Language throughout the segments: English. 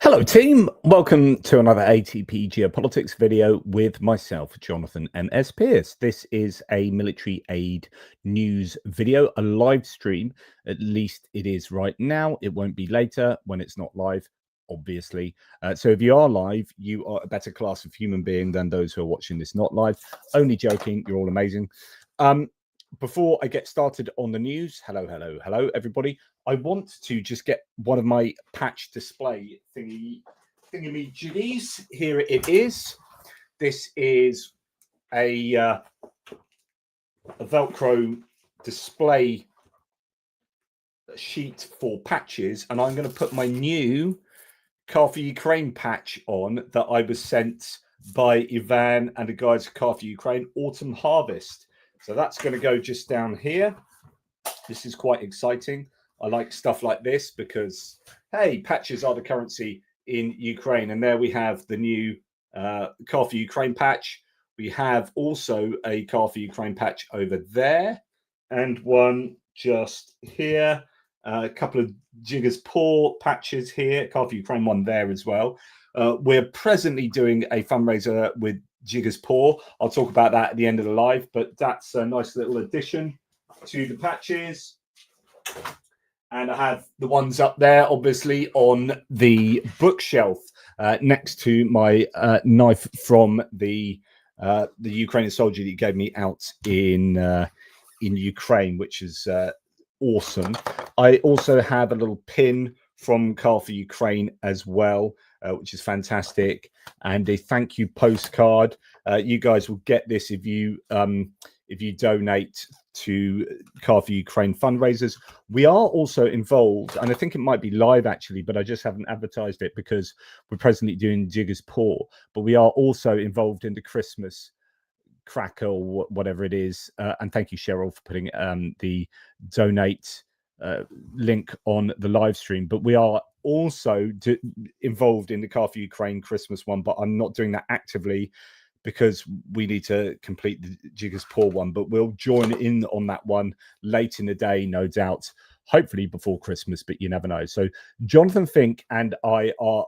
Hello team, welcome to another ATP Geopolitics video with myself, Jonathan M.S. Pearce. This is a military aid news video, a live stream, at least it is right now. It won't be later when it's not live, obviously. So if you are live, you are a better class of human being than those who are watching this not live. Only joking, you're all amazing. Before I get started on the news, hello everybody. I want to just get one of my patch display thingy-me-jiggies. Here it is. This is a Velcro display sheet for patches, and I'm going to put my new Car for Ukraine patch on that I was sent by Ivan and the guys at Car for Ukraine Autumn Harvest. So that's going to go just down here. This is quite exciting. I like stuff like this because, hey, patches are the currency in Ukraine. And there we have the new Car for Ukraine patch. We have also a Car for Ukraine patch over there and one just here. A couple of Jiggers Paw patches here. Car for Ukraine one there as well. We're presently doing a fundraiser with Jiggers Paw. I'll talk about that at the end of the live, but that's a nice little addition to the patches. And I have the ones up there, obviously, on the bookshelf next to my knife from the Ukrainian soldier that he gave me out in Ukraine, which is awesome. I also have a little pin from Car for Ukraine as well, which is fantastic, and a thank you postcard. You guys will get this if you donate to Car for Ukraine fundraisers. We are also involved, and I think it might be live actually, but I just haven't advertised it because we're presently doing Jiggers Paw. But we are also involved in the Christmas cracker or whatever it is. And thank you, Cheryl, for putting the donate link on the live stream. But we are also involved in the Car for Ukraine Christmas one, but I'm not doing that actively because we need to complete the Jiggers Paw one. But we'll join in on that one late in the day, no doubt, hopefully before Christmas, but you never know. So Jonathan Fink and I are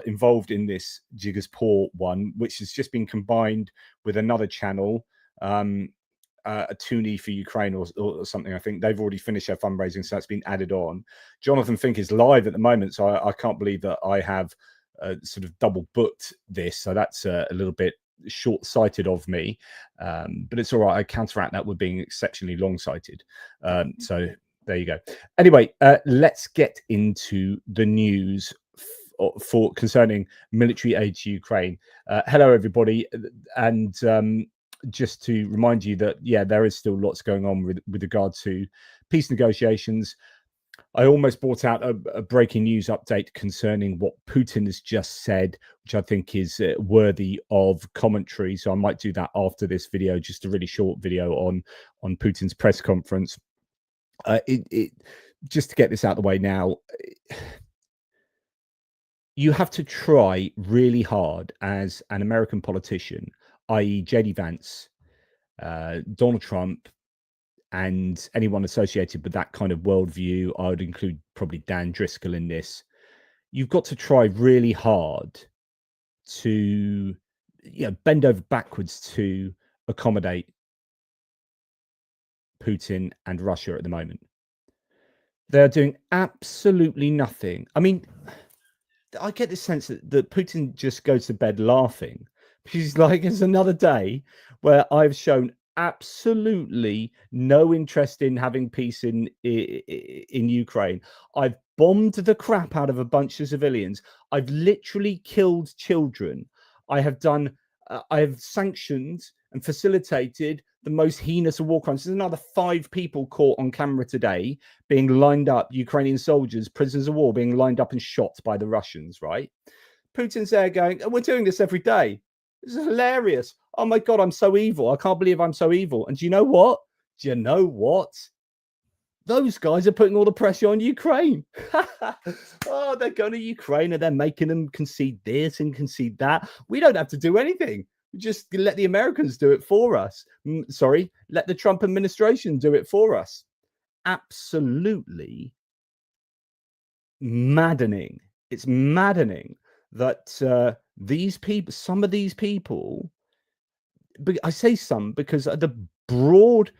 involved in this Jiggers Paw one, which has just been combined with another channel, a Toonie for Ukraine or something. I think they've already finished their fundraising, so that's been added on. Jonathan Fink is live at the moment, so I can't believe that I have sort of double booked this. So that's a little bit short-sighted of me, but it's all right. I counteract that with being exceptionally long-sighted. So there you go. Anyway, let's get into the news for concerning military aid to Ukraine. Hello, everybody, and just to remind you that there is still lots going on with regard to peace negotiations. I almost brought out a breaking news update concerning what Putin has just said, which I think is worthy of commentary. So I might do that after this video, just a really short video on Putin's press conference. Just to get this out of the way now, you have to try really hard as an American politician, i.e. J.D. Vance, Donald Trump, and anyone associated with that kind of worldview. I would include probably Dan Driscoll in this. You've got to try really hard to bend over backwards to accommodate Putin and Russia at the moment. They're doing absolutely nothing. I mean, I get this sense that Putin just goes to bed laughing. He's like, it's another day where I've shown absolutely no interest in having peace in Ukraine. I've bombed the crap out of a bunch of civilians. I've literally killed children. I have sanctioned and facilitated the most heinous of war crimes. There's another 5 people caught on camera today being lined up, Ukrainian soldiers, prisoners of war, being lined up and shot by the Russians, right? Putin's there going, we're doing this every day. This is hilarious. Oh my God, I'm so evil. I can't believe I'm so evil. And do you know what? Those guys are putting all the pressure on Ukraine. Oh, they're going to Ukraine and they're making them concede this and concede that. We don't have to do anything. Just let the Americans do it for us. Sorry, let the Trump administration do it for us. Absolutely maddening it's maddening that these people, some of these people, but I say some because the broad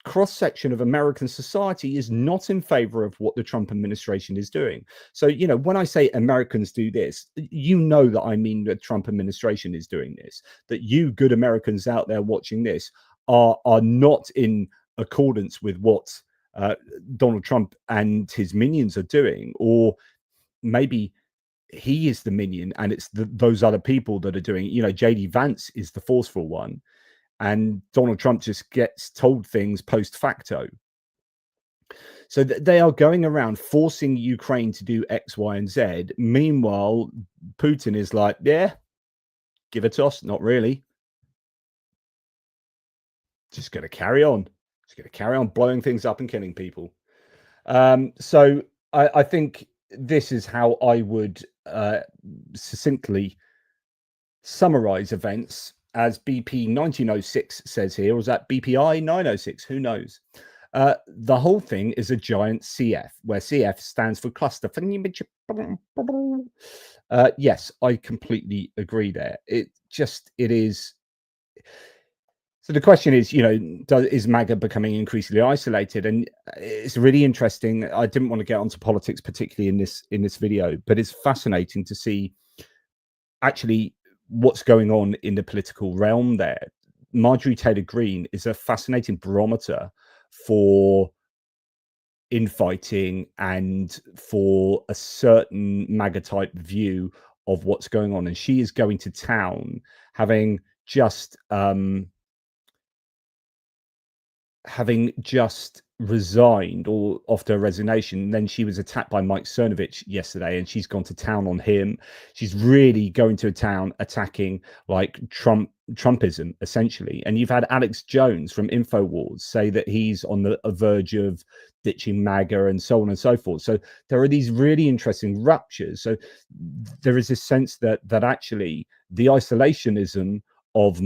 cross-section of American society is not in favor of what the Trump administration is doing. So, you know, when I say Americans do this, you know that I mean the Trump administration is doing this, that you good Americans out there watching this are not in accordance with what Donald Trump and his minions are doing, or maybe he is the minion and it's those other people that are doing it. You know, JD Vance is the forceful one, and Donald Trump just gets told things post facto. So they are going around forcing Ukraine to do X, Y, and Z. Meanwhile, Putin is like, yeah, give it to us. Not really. Just going to carry on. Just going to carry on blowing things up and killing people. So I think this is how I would succinctly summarize events, as BP 1906 says here, or is that BPI 906? Who knows? The whole thing is a giant CF, where CF stands for cluster. Yes, I completely agree there. It is. So the question is, you know, is MAGA becoming increasingly isolated? And it's really interesting. I didn't want to get onto politics, particularly in this video, but it's fascinating to see actually what's going on in the political realm there. Marjorie Taylor Greene is a fascinating barometer for infighting and for a certain MAGA type view of what's going on. And she is going to town, having just resigned or after her resignation. And then she was attacked by Mike Cernovich yesterday, and she's gone to town on him. She's really going to a town attacking like Trumpism, essentially. And you've had Alex Jones from InfoWars say that he's on the verge of ditching MAGA and so on and so forth. So there are these really interesting ruptures. So there is this sense that actually the isolationism of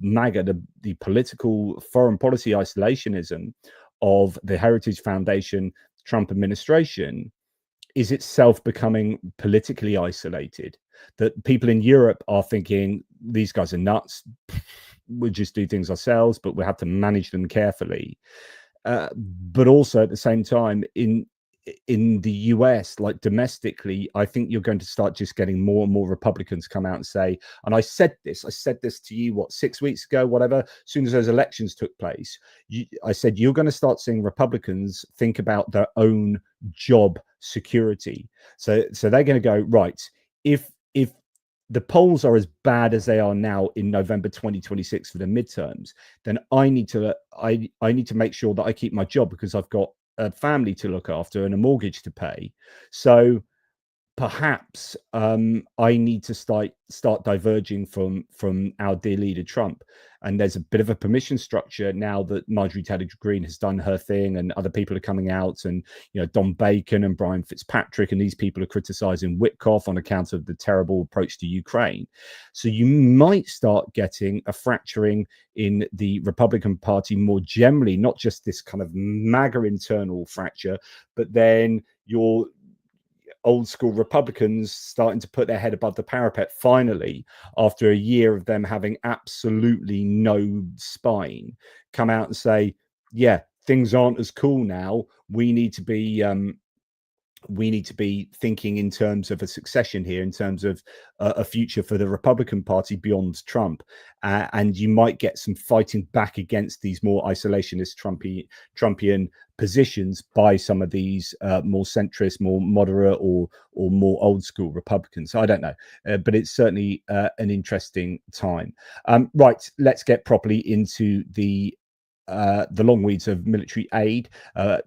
MAGA, the political foreign policy isolationism of the Heritage Foundation Trump administration, is itself becoming politically isolated. That people in Europe are thinking, these guys are nuts, we'll just do things ourselves, but we have to manage them carefully. But also at the same time, in the US, like domestically, I think you're going to start just getting more and more Republicans come out and say, and I said this to you, what, 6 weeks ago, whatever, as soon as those elections took place, I said, you're going to start seeing Republicans think about their own job security. So they're going to go, right, if the polls are as bad as they are now in November 2026 for the midterms, then I need to make sure that I keep my job, because I've got a family to look after and a mortgage to pay. So perhaps I need to start diverging from our dear leader Trump. And there's a bit of a permission structure now that Marjorie Taylor Greene has done her thing, and other people are coming out, and you know, Don Bacon and Brian Fitzpatrick and these people are criticizing Witkoff on account of the terrible approach to Ukraine. So you might start getting a fracturing in the Republican Party more generally, not just this kind of MAGA internal fracture, but then your old school Republicans starting to put their head above the parapet finally, after a year of them having absolutely no spine, come out and say, yeah, things aren't as cool now. We need to be thinking in terms of a succession here, in terms of a future for the Republican Party beyond Trump. And you might get some fighting back against these more isolationist Trumpian positions by some of these more centrist, more moderate, or more old school Republicans. I don't know, but it's certainly an interesting time. Right, let's get properly into the long weeds of military aid.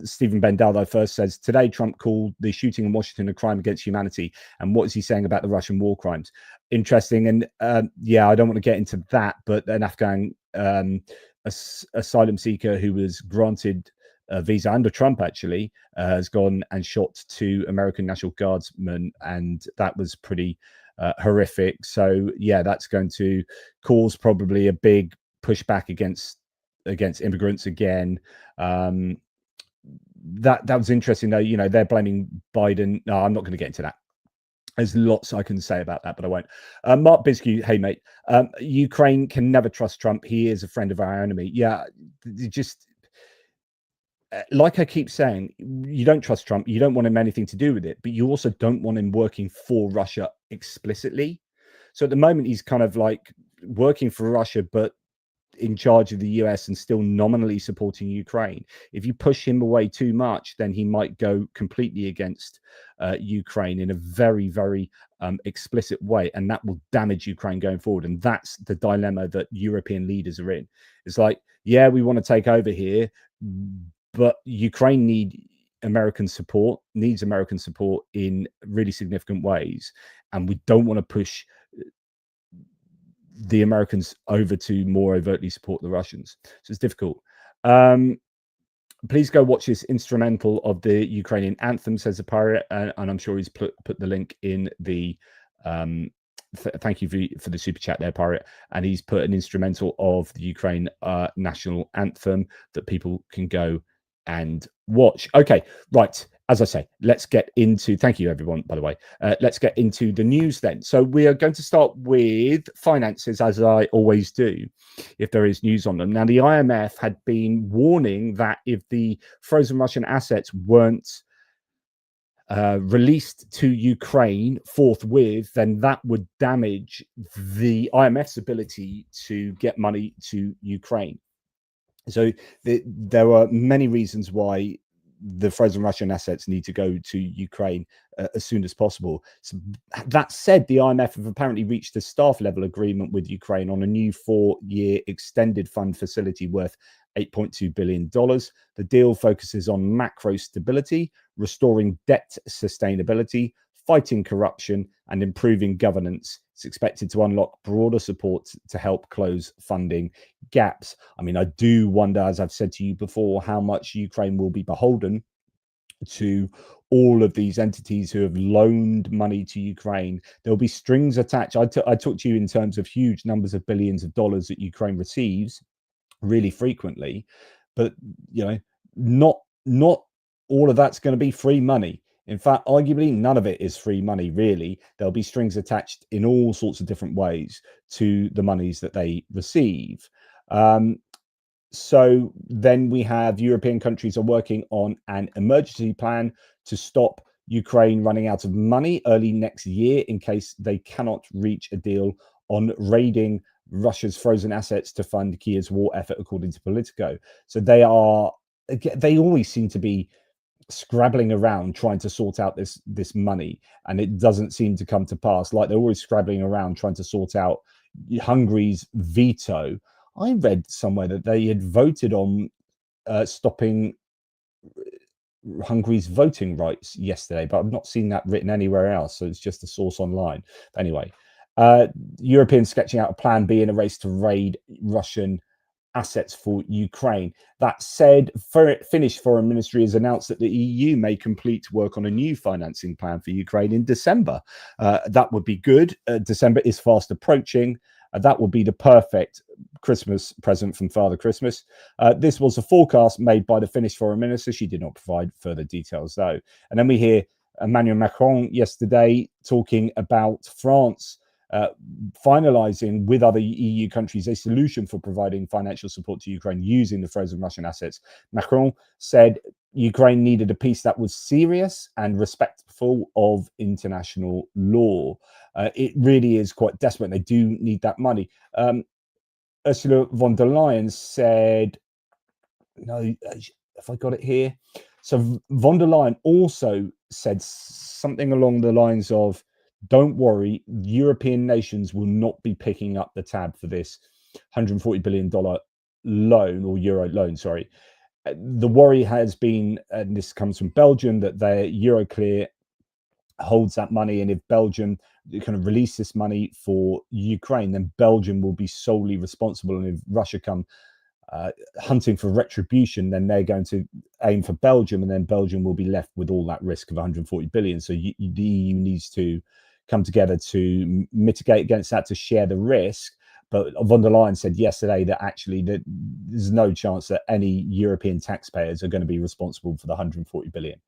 Stephen Bendaldo first says, today Trump called the shooting in Washington a crime against humanity. And what is he saying about the Russian war crimes? Interesting. And yeah, I don't want to get into that, but an Afghan asylum seeker who was granted a visa under Trump actually has gone and shot 2 American National Guardsmen, and that was pretty horrific. So yeah, that's going to cause probably a big pushback against immigrants again. That was interesting though. You know, they're blaming Biden. No, I'm not going to get into that. There's lots I can say about that, but I won't. Mark Biscuit, hey mate, Ukraine can never trust Trump. He is a friend of our enemy. Yeah, just like I keep saying, you don't trust Trump. You don't want him anything to do with it, but you also don't want him working for Russia explicitly. So at the moment, he's kind of like working for Russia, but in charge of the US and still nominally supporting Ukraine. If you push him away too much, then he might go completely against Ukraine in a very, very explicit way, and that will damage Ukraine going forward. And that's the dilemma that European leaders are in. It's like, yeah, we want to take over here, but Ukraine needs American support in really significant ways, and we don't want to push the Americans over to more overtly support the Russians. So it's difficult. Please go watch this instrumental of the Ukrainian anthem, says the pirate, and I'm sure he's put the link in the thank you for the super chat there, pirate. And he's put an instrumental of the Ukraine national anthem that people can go and watch. Okay, right. As I say, let's get into, thank you everyone, by the way, let's get into the news then. So we are going to start with finances, as I always do, if there is news on them. Now, the IMF had been warning that if the frozen Russian assets weren't released to Ukraine forthwith, then that would damage the IMF's ability to get money to Ukraine. So there are many reasons why the frozen Russian assets need to go to Ukraine as soon as possible. So that said, the IMF have apparently reached a staff level agreement with Ukraine on a new 4-year extended fund facility worth $8.2 billion. The deal focuses on macro stability, restoring debt sustainability, fighting corruption, and improving governance. It's expected to unlock broader support to help close funding gaps. I mean, I do wonder, as I've said to you before, how much Ukraine will be beholden to all of these entities who have loaned money to Ukraine. There'll be strings attached. I talked to you in terms of huge numbers of billions of dollars that Ukraine receives really frequently, but you know, not all of that's going to be free money. In fact, arguably none of it is free money, really. There'll be strings attached in all sorts of different ways to the monies that they receive. So then we have European countries are working on an emergency plan to stop Ukraine running out of money early next year in case they cannot reach a deal on raiding Russia's frozen assets to fund Kiev's war effort, according to Politico. So they always seem to be scrabbling around trying to sort out this money, and it doesn't seem to come to pass. Like they're always scrabbling around trying to sort out Hungary's veto. I read somewhere that they had voted on stopping Hungary's voting rights yesterday, but I've not seen that written anywhere else, so it's just a source online. But anyway, Europeans sketching out a plan B in a race to raid Russian assets for Ukraine. That said, Finnish Foreign Ministry has announced that the EU may complete work on a new financing plan for Ukraine in December. That would be good. December is fast approaching. That would be the perfect Christmas present from Father Christmas. This was a forecast made by the Finnish Foreign Minister. She did not provide further details, though. And then we hear Emmanuel Macron yesterday talking about France finalizing with other EU countries a solution for providing financial support to Ukraine using the frozen Russian assets. Macron said Ukraine needed a peace that was serious and respectful of international law. It really is quite desperate. They do need that money. Ursula von der Leyen said, no, if I got it here. So von der Leyen also said something along the lines of, don't worry, European nations will not be picking up the tab for this $140 billion loan, or euro loan, sorry. The worry has been, and this comes from Belgium, that their Euroclear holds that money, and if Belgium kind of release this money for Ukraine, then Belgium will be solely responsible. And if Russia come hunting for retribution, then they're going to aim for Belgium, and then Belgium will be left with all that risk of 140 billion. So the EU needs to come together to mitigate against that, to share the risk. But von der Leyen said yesterday that actually there's no chance that any European taxpayers are going to be responsible for the 140 billion,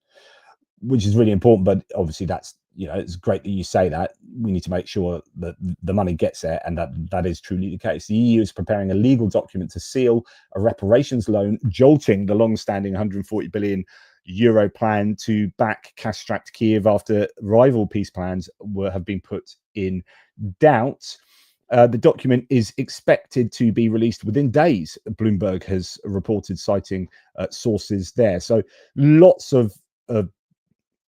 which is really important. But obviously that's it's great that you say that. We need to make sure that the money gets there, and that is truly the case. The EU is preparing a legal document to seal a reparations loan, jolting the long-standing 140 billion euro plan to back cash-strapped Kiev after rival peace plans have been put in doubt. The document is expected to be released within days, Bloomberg has reported, citing sources there. So lots of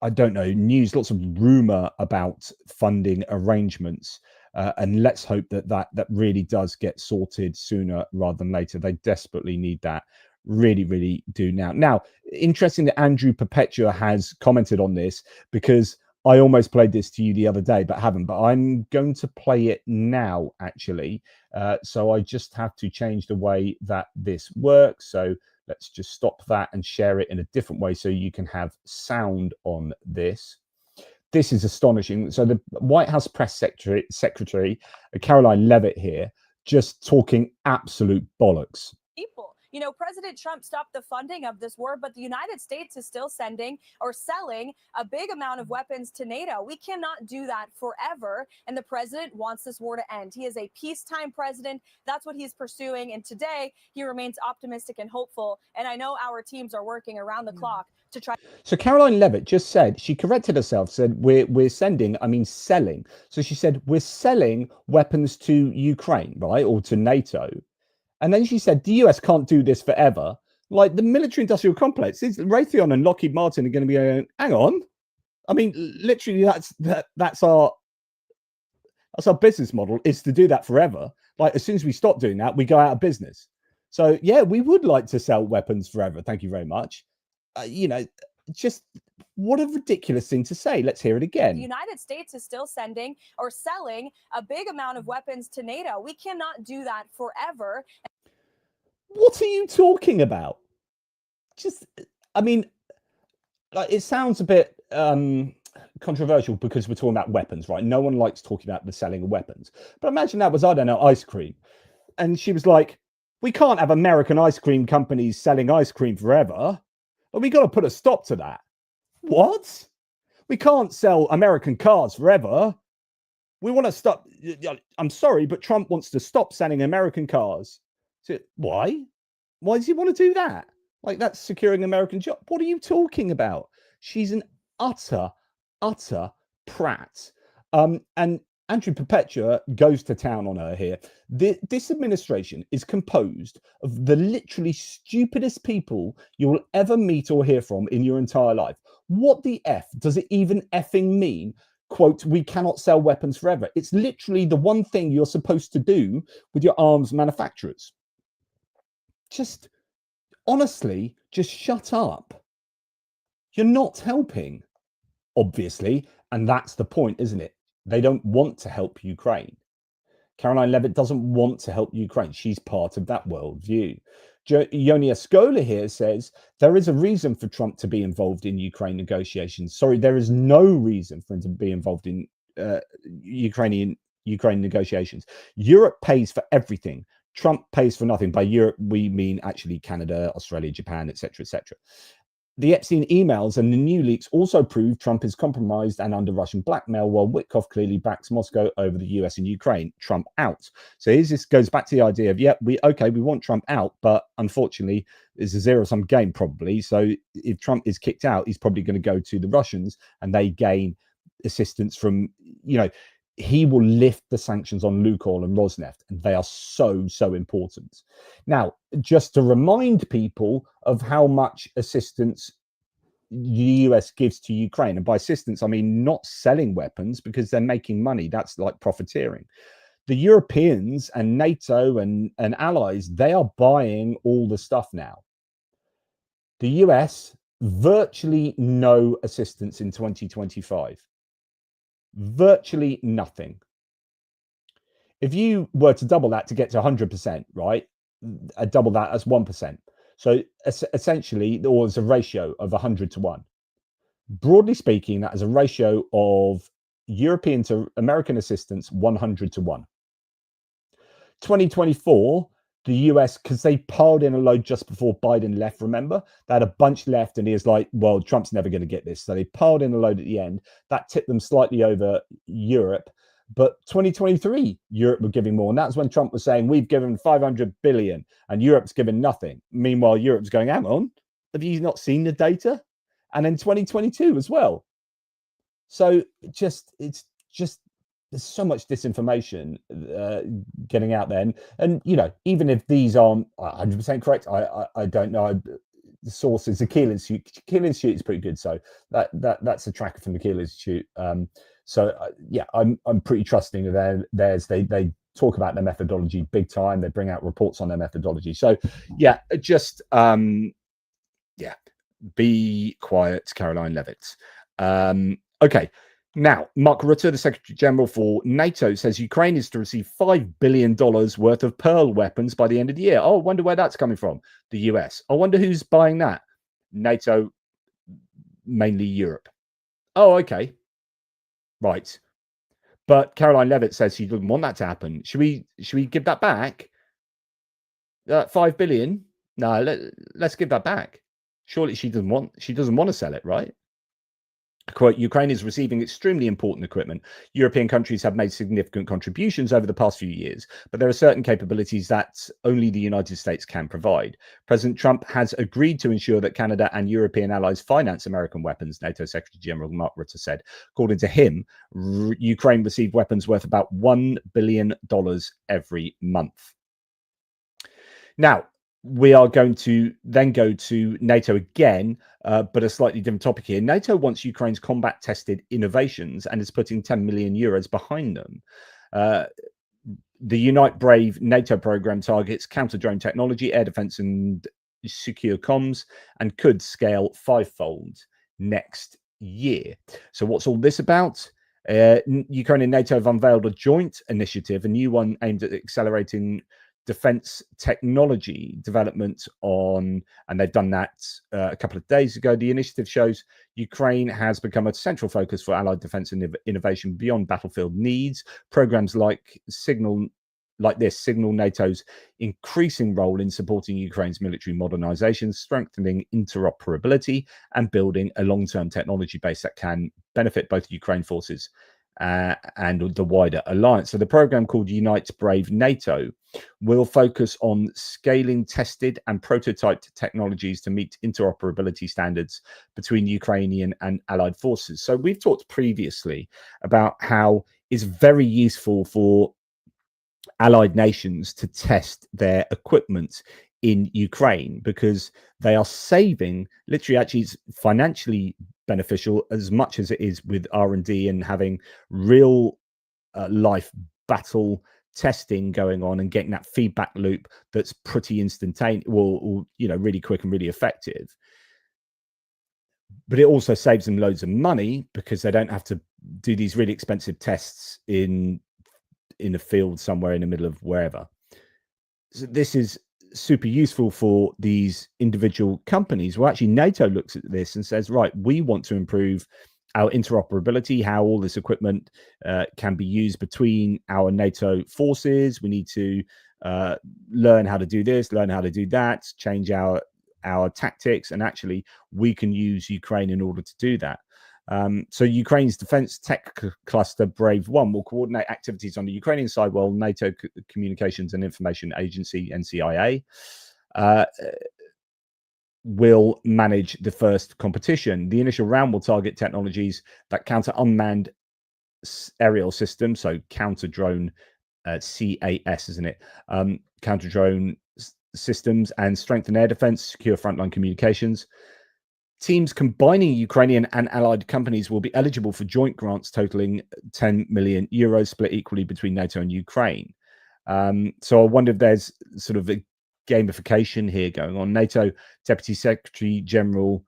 I don't know, news, lots of rumor about funding arrangements. And let's hope that really does get sorted sooner rather than later. They desperately need that. Really, really do now. Now, interesting that Andrew Perpetua has commented on this, because I almost played this to you the other day, but haven't. But I'm going to play it now, actually. So I just have to change the way that this works. So let's just stop that and share it in a different way so you can have sound on this. This is astonishing. So the White House press secretary Caroline Leavitt here, just talking absolute bollocks. People. President Trump stopped the funding of this war, but the United States is still sending or selling a big amount of weapons to NATO. We cannot do that forever. And the president wants this war to end. He is a peacetime president. That's what he's pursuing. And today he remains optimistic and hopeful. And I know our teams are working around the clock to try. So Caroline Leavitt just said, she corrected herself, said we're sending, I mean selling. So she said we're selling weapons to Ukraine, right, or to NATO. And then she said, the US can't do this forever. Like, the military industrial complex, Raytheon and Lockheed Martin are going to be going, hang on. I mean, literally, that's our business model, is to do that forever. Like, as soon as we stop doing that, we go out of business. So, yeah, we would like to sell weapons forever. Thank you very much. Just what a ridiculous thing to say. Let's hear it again. The United States is still sending or selling a big amount of weapons to NATO. We cannot do that forever. What are you talking about? I mean, like, it sounds a bit controversial because we're talking about weapons, right? No one likes talking about the selling of weapons. But imagine that was, I don't know, ice cream. And she was like, we can't have American ice cream companies selling ice cream forever. But we got to put a stop to that. What? We can't sell American cars forever. We want to stop. I'm sorry, but Trump wants to stop selling American cars. So why? Why does he want to do that? Like, that's securing American jobs. What are you talking about? She's an utter prat. And Andrew Perpetua goes to town on her here. This administration is composed of the literally stupidest people you will ever meet or hear from in your entire life. What the F does it even effing mean? Quote, we cannot sell weapons forever. It's literally the one thing you're supposed to do with your arms manufacturers. Just, honestly, just shut up. You're not helping, obviously. And that's the point, isn't it? They don't want to help Ukraine. Caroline Leavitt doesn't want to help Ukraine. She's part of that worldview. Yoni Escola here says, there is a reason for Trump to be involved in Ukraine negotiations. Sorry, there is no reason for him to be involved in Ukraine negotiations. Europe pays for everything. Trump pays for nothing. By Europe, we mean actually Canada, Australia, Japan, etc., etc. The Epstein emails and the new leaks also prove Trump is compromised and under Russian blackmail, while Witkoff clearly backs Moscow over the US and Ukraine. Trump out. So this goes back to the idea of, we want Trump out, but unfortunately, it's a zero-sum game probably. So if Trump is kicked out, he's probably going to go to the Russians and they gain assistance from, he will lift the sanctions on Lukoil and Rosneft, and they are so important. Now, just to remind people of how much assistance the US gives to Ukraine, and by assistance, I mean not selling weapons because they're making money. That's like profiteering. The Europeans and NATO and allies, they are buying all the stuff now. The US, virtually no assistance in 2025. Virtually nothing. If you were to double that to get to 100%, right? Double that as 1%. So essentially, or as a ratio of 100 to 1. Broadly speaking, that is a ratio of European to American assistance 100 to 1. 2024, the US, because they piled in a load just before Biden left, remember? They had a bunch left, and he was like, well, Trump's never going to get this. So they piled in a load at the end. That tipped them slightly over Europe. But 2023, Europe were giving more. And that's when Trump was saying, we've given 500 billion and Europe's given nothing. Meanwhile, Europe's going, hang on, have you not seen the data? And then 2022 as well. So it's just, there's so much disinformation getting out there. And, you know, even if these aren't 100% correct, I don't know. The sources, the Kiel Institute is pretty good. So that's a tracker from the Kiel Institute. Yeah, I'm pretty trusting of theirs. They talk about their methodology big time. They bring out reports on their methodology. So yeah, just yeah, be quiet, Caroline Levitt. Okay. Now, Mark Rutte, the Secretary General for NATO, says Ukraine is to receive $5 billion worth of Pearl weapons by the end of the year. Oh, I wonder where that's coming from. The US. I wonder who's buying that. NATO, mainly Europe. Oh, okay. Right. But Caroline Levitt says she doesn't want that to happen. Should we give that back? 5 billion? No, let's give that back. Surely she doesn't want to sell it, right? Quote, Ukraine is receiving extremely important equipment. European countries have made significant contributions over the past few years, but there are certain capabilities that only the United States can provide. President Trump has agreed to ensure that Canada and European allies finance American weapons, NATO Secretary General Mark Rutte said. According to him, Ukraine received weapons worth about $1 billion every month. Now, we are going to then go to NATO again, but a slightly different topic here. NATO wants Ukraine's combat-tested innovations and is putting 10 million euros behind them. The Unite Brave NATO program targets counter-drone technology, air defense, and secure comms, and could scale 5-fold next year. So what's all this about? Ukraine and NATO have unveiled a joint initiative, a new one aimed at accelerating defense technology development and they've done that a couple of days ago. The initiative shows Ukraine has become a central focus for allied defense and innovation beyond battlefield needs. Programs like signal NATO's increasing role in supporting Ukraine's military modernization, strengthening interoperability, and building a long-term technology base that can benefit both Ukraine forces and the wider alliance. So the program, called Unite Brave NATO, will focus on scaling tested and prototyped technologies to meet interoperability standards between Ukrainian and allied forces. So we've talked previously about how it's very useful for allied nations to test their equipment in Ukraine, because they are saving, literally, actually it's financially beneficial as much as it is with R&D and having real life battle testing going on and getting that feedback loop that's pretty instantaneous, or really quick and really effective. But it also saves them loads of money because they don't have to do these really expensive tests in a field somewhere in the middle of wherever. So this is super useful for these individual companies. Well, actually, NATO looks at this and says, right, we want to improve our interoperability, how all this equipment can be used between our NATO forces. We need to learn how to do this, learn how to do that, change our tactics, and actually we can use Ukraine in order to do that. So Ukraine's defense tech cluster, Brave One, will coordinate activities on the Ukrainian side, while NATO Communications and Information Agency, NCIA, will manage the first competition. The initial round will target technologies that counter unmanned aerial systems, so counter-drone, CAS, isn't it? Counter-drone systems, and strengthen air defense, secure frontline communications. Teams combining Ukrainian and allied companies will be eligible for joint grants totaling 10 million euros, split equally between NATO and Ukraine. So I wonder if there's sort of a gamification here going on. NATO Deputy Secretary General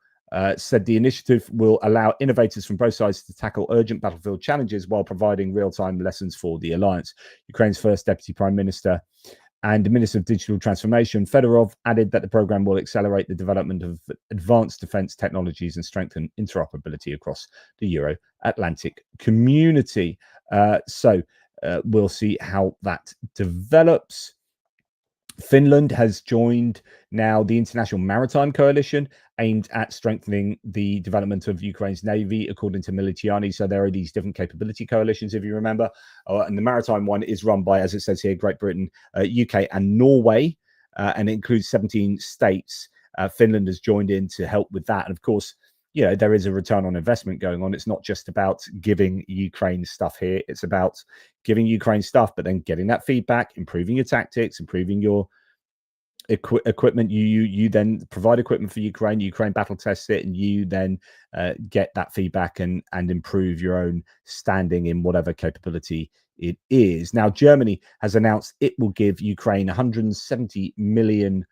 said the initiative will allow innovators from both sides to tackle urgent battlefield challenges while providing real-time lessons for the alliance. Ukraine's first Deputy Prime Minister and Minister of Digital Transformation, Fedorov, added that the program will accelerate the development of advanced defense technologies and strengthen interoperability across the Euro-Atlantic community. So we'll see how that develops. Finland has joined now the International Maritime Coalition, aimed at strengthening the development of Ukraine's navy, according to Militiani. So there are these different capability coalitions, if you remember. And the maritime one is run by, as it says here, Great Britain, UK, and Norway, and it includes 17 states. Finland has joined in to help with that. And of course, you know, there is a return on investment going on. It's not just about giving Ukraine stuff here. It's about giving Ukraine stuff, but then getting that feedback, improving your tactics, improving your equipment. You then provide equipment for Ukraine battle tests it, and you then get that feedback and improve your own standing in whatever capability it is. Now, Germany has announced it will give Ukraine 170 million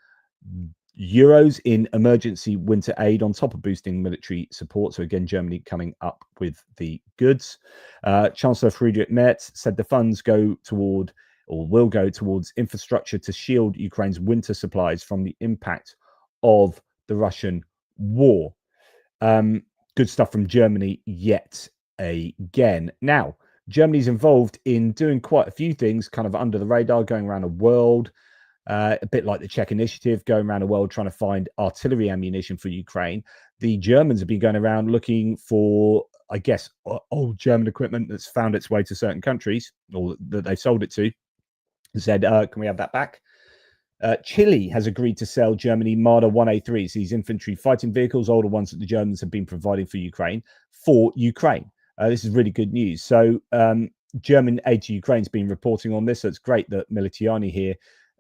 euros in emergency winter aid on top of boosting military support. So again, Germany coming up with the goods. Chancellor Friedrich Merz said the funds go toward, or will go towards, infrastructure to shield Ukraine's winter supplies from the impact of the Russian war. Good stuff from Germany yet again. Now, Germany's involved in doing quite a few things kind of under the radar, going around the world, a bit like the Czech initiative, going around the world trying to find artillery ammunition for Ukraine. The Germans have been going around looking for, I guess, old German equipment that's found its way to certain countries, or that they've sold it to, and said, can we have that back? Chile has agreed to sell Germany Marder 1A3s, these infantry fighting vehicles, older ones that the Germans have been providing for Ukraine. This is really good news. So German aid to Ukraine's been reporting on this. So it's great that Militiani here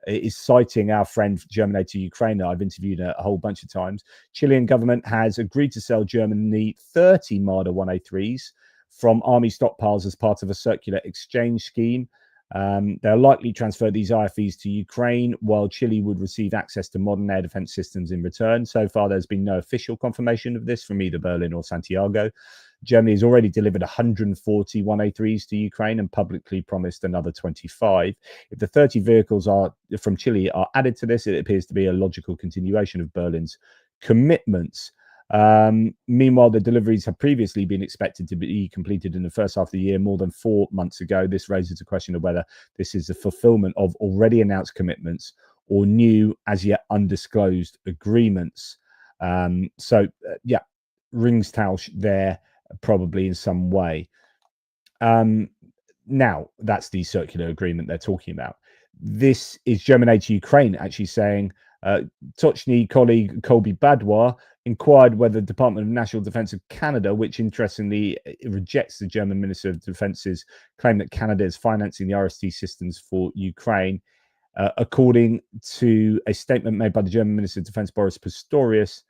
is citing our friend German aid to Ukraine that I've interviewed a whole bunch of times. Chilean government has agreed to sell Germany 30 Marder 1A3s from army stockpiles as part of a circular exchange scheme. They'll likely transfer these IFVs to Ukraine, while Chile would receive access to modern air defense systems in return. So far, there's been no official confirmation of this from either Berlin or Santiago. Germany has already delivered 140 1A3s to Ukraine and publicly promised another 25. If the 30 vehicles from Chile are added to this, it appears to be a logical continuation of Berlin's commitments. Meanwhile, the deliveries have previously been expected to be completed in the first half of the year, more than 4 months ago. This raises a question of whether this is a fulfillment of already announced commitments or new, as yet undisclosed agreements. Yeah, rings tausch there, probably in some way. Now, that's the circular agreement they're talking about. This is German aid to Ukraine actually saying, Tochny colleague Colby Badwa inquired whether the Department of National Defence of Canada, which interestingly rejects the German Minister of Defence's claim that Canada is financing the RST systems for Ukraine. According to a statement made by the German Minister of Defence, Boris Pistorius,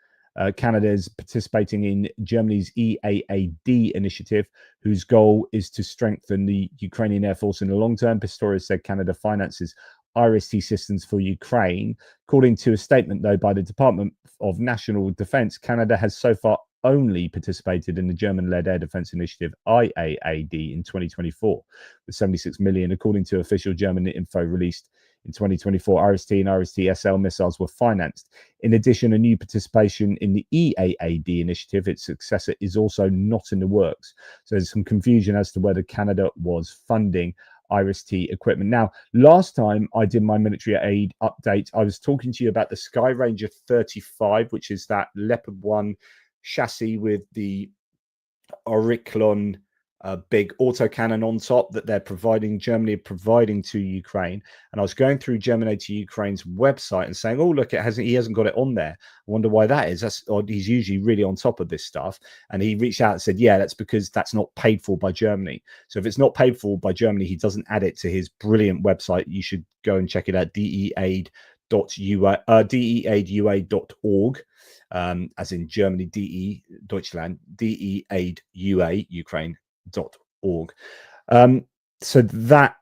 Canada is participating in Germany's EAAD initiative, whose goal is to strengthen the Ukrainian Air Force in the long term. Pistorius said Canada finances RST systems for Ukraine. According to a statement, though, by the Department of National Defence, Canada has so far only participated in the German-led Air Defence Initiative, IAAD, in 2024, with 76 million. According to official German info released in 2024, RST and RST-SL missiles were financed. In addition, a new participation in the EAAD initiative, its successor, is also not in the works. So there's some confusion as to whether Canada was funding IRIS-T equipment. Now, last time I did my military aid update, I was talking to you about the Sky Ranger 35, which is that Leopard 1 chassis with the Oriklon big autocannon on top that they're providing, Germany providing to Ukraine. And I was going through German aid to Ukraine's website and saying, oh, look, he hasn't got it on there. I wonder why that is. That's odd. He's usually really on top of this stuff. And he reached out and said, yeah, that's because that's not paid for by Germany. So if it's not paid for by Germany, he doesn't add it to his brilliant website. You should go and check it out, deaidua.org, as in Germany, DE, Deutschland, deaidua, Ukraine.org. So that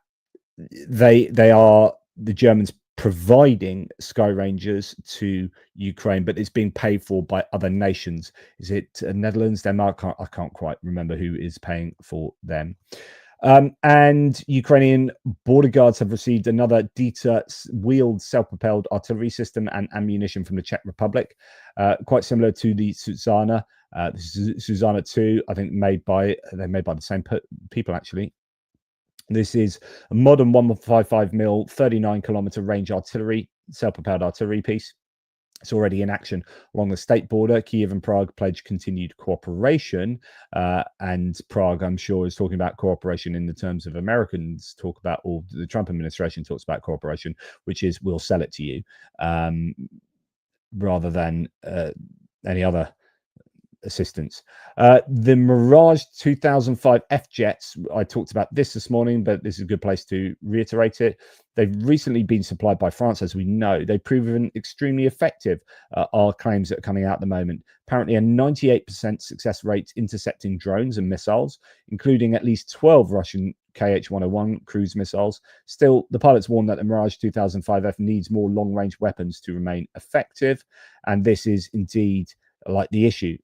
they are the Germans providing Sky Rangers to Ukraine, but it's being paid for by other nations. Is it Netherlands, Denmark? I can't quite remember who is paying for them. And Ukrainian border guards have received another DITA wheeled self-propelled artillery system and ammunition from the Czech Republic, quite similar to the Susanna. This is Susanna 2, I think they're made by the same people actually. This is a modern 155mm 39-kilometer range artillery self-propelled artillery piece. It's already in action along the state border. Kyiv and Prague pledge continued cooperation. And Prague, I'm sure, is talking about cooperation in the terms of Americans talk about, or the Trump administration talks about cooperation, which is we'll sell it to you, rather than any other assistance. The Mirage 2005 F-jets, I talked about this morning, but this is a good place to reiterate it. They've recently been supplied by France, as we know. They've proven extremely effective, are claims that are coming out at the moment. Apparently a 98% success rate intercepting drones and missiles, including at least 12 Russian KH-101 cruise missiles. Still, the pilots warn that the Mirage 2005F needs more long-range weapons to remain effective, and this is indeed like the issue.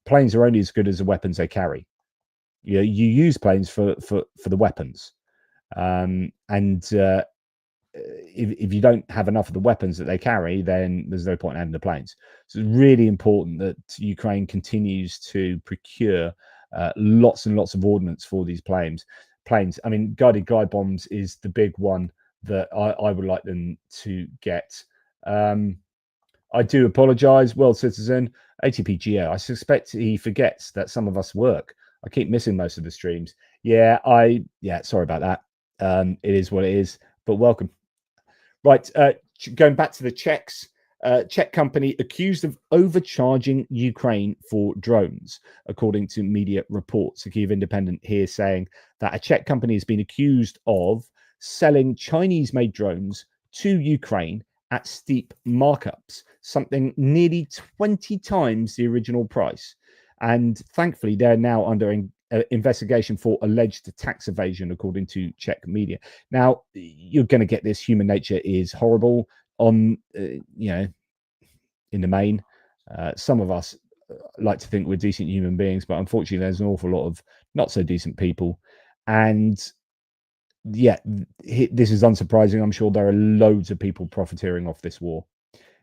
Planes are only as good as the weapons they carry. You use planes for the weapons, and if you don't have enough of the weapons that they carry, then there's no point in having the planes. So it's really important that Ukraine continues to procure lots and lots of ordnance for these planes. I mean, guided glide bombs is the big one that I would like them to get. I do apologize, world citizen, ATP Geo. I suspect he forgets that some of us work. I keep missing most of the streams. Yeah, sorry about that. It is what it is, but welcome. Right, going back to the Czechs. Czech company accused of overcharging Ukraine for drones, according to media reports. A Kyiv Independent here saying that a Czech company has been accused of selling Chinese-made drones to Ukraine at steep markups, something nearly 20 times the original price. And thankfully, they're now under investigation for alleged tax evasion, according to Czech media. Now, you're going to get this. Human nature is horrible on, in the main. Some of us like to think we're decent human beings, but unfortunately, there's an awful lot of not so decent people. And yeah, this is unsurprising. I'm sure there are loads of people profiteering off this war.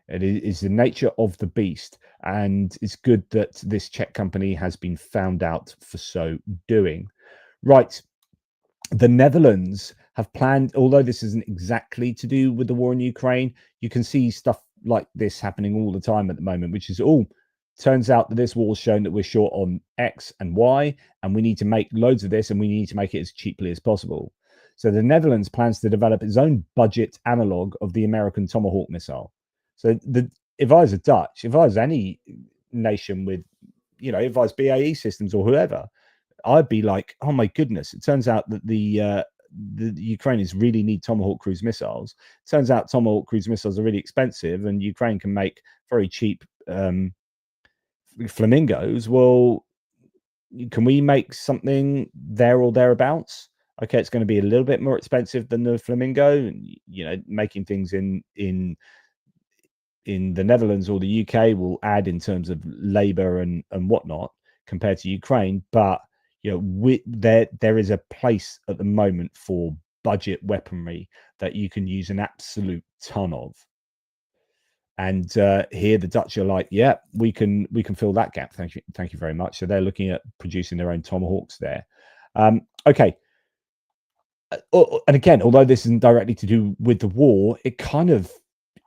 It is the nature of the beast, and it's good that this Czech company has been found out for so doing. Right, the Netherlands have planned, although this isn't exactly to do with the war in Ukraine, you can see stuff like this happening all the time at the moment, which is, turns out that this war's shown that we're short on X and Y, and we need to make loads of this, and we need to make it as cheaply as possible. So the Netherlands plans to develop its own budget analog of the American Tomahawk missile. So if I was a Dutch, if I was any nation with, if I was BAE Systems or whoever, I'd be like, oh my goodness, it turns out that the Ukrainians really need Tomahawk cruise missiles. It turns out Tomahawk cruise missiles are really expensive, and Ukraine can make very cheap flamingos. Well, can we make something there or thereabouts? Okay, it's going to be a little bit more expensive than the flamingo. Making things in the Netherlands or the UK will add in terms of labor and whatnot compared to Ukraine. But there is a place at the moment for budget weaponry that you can use an absolute ton of. And here the Dutch are like, yeah, we can fill that gap. Thank you very much. So they're looking at producing their own Tomahawks there. Okay. And again, although this isn't directly to do with the war, it kind of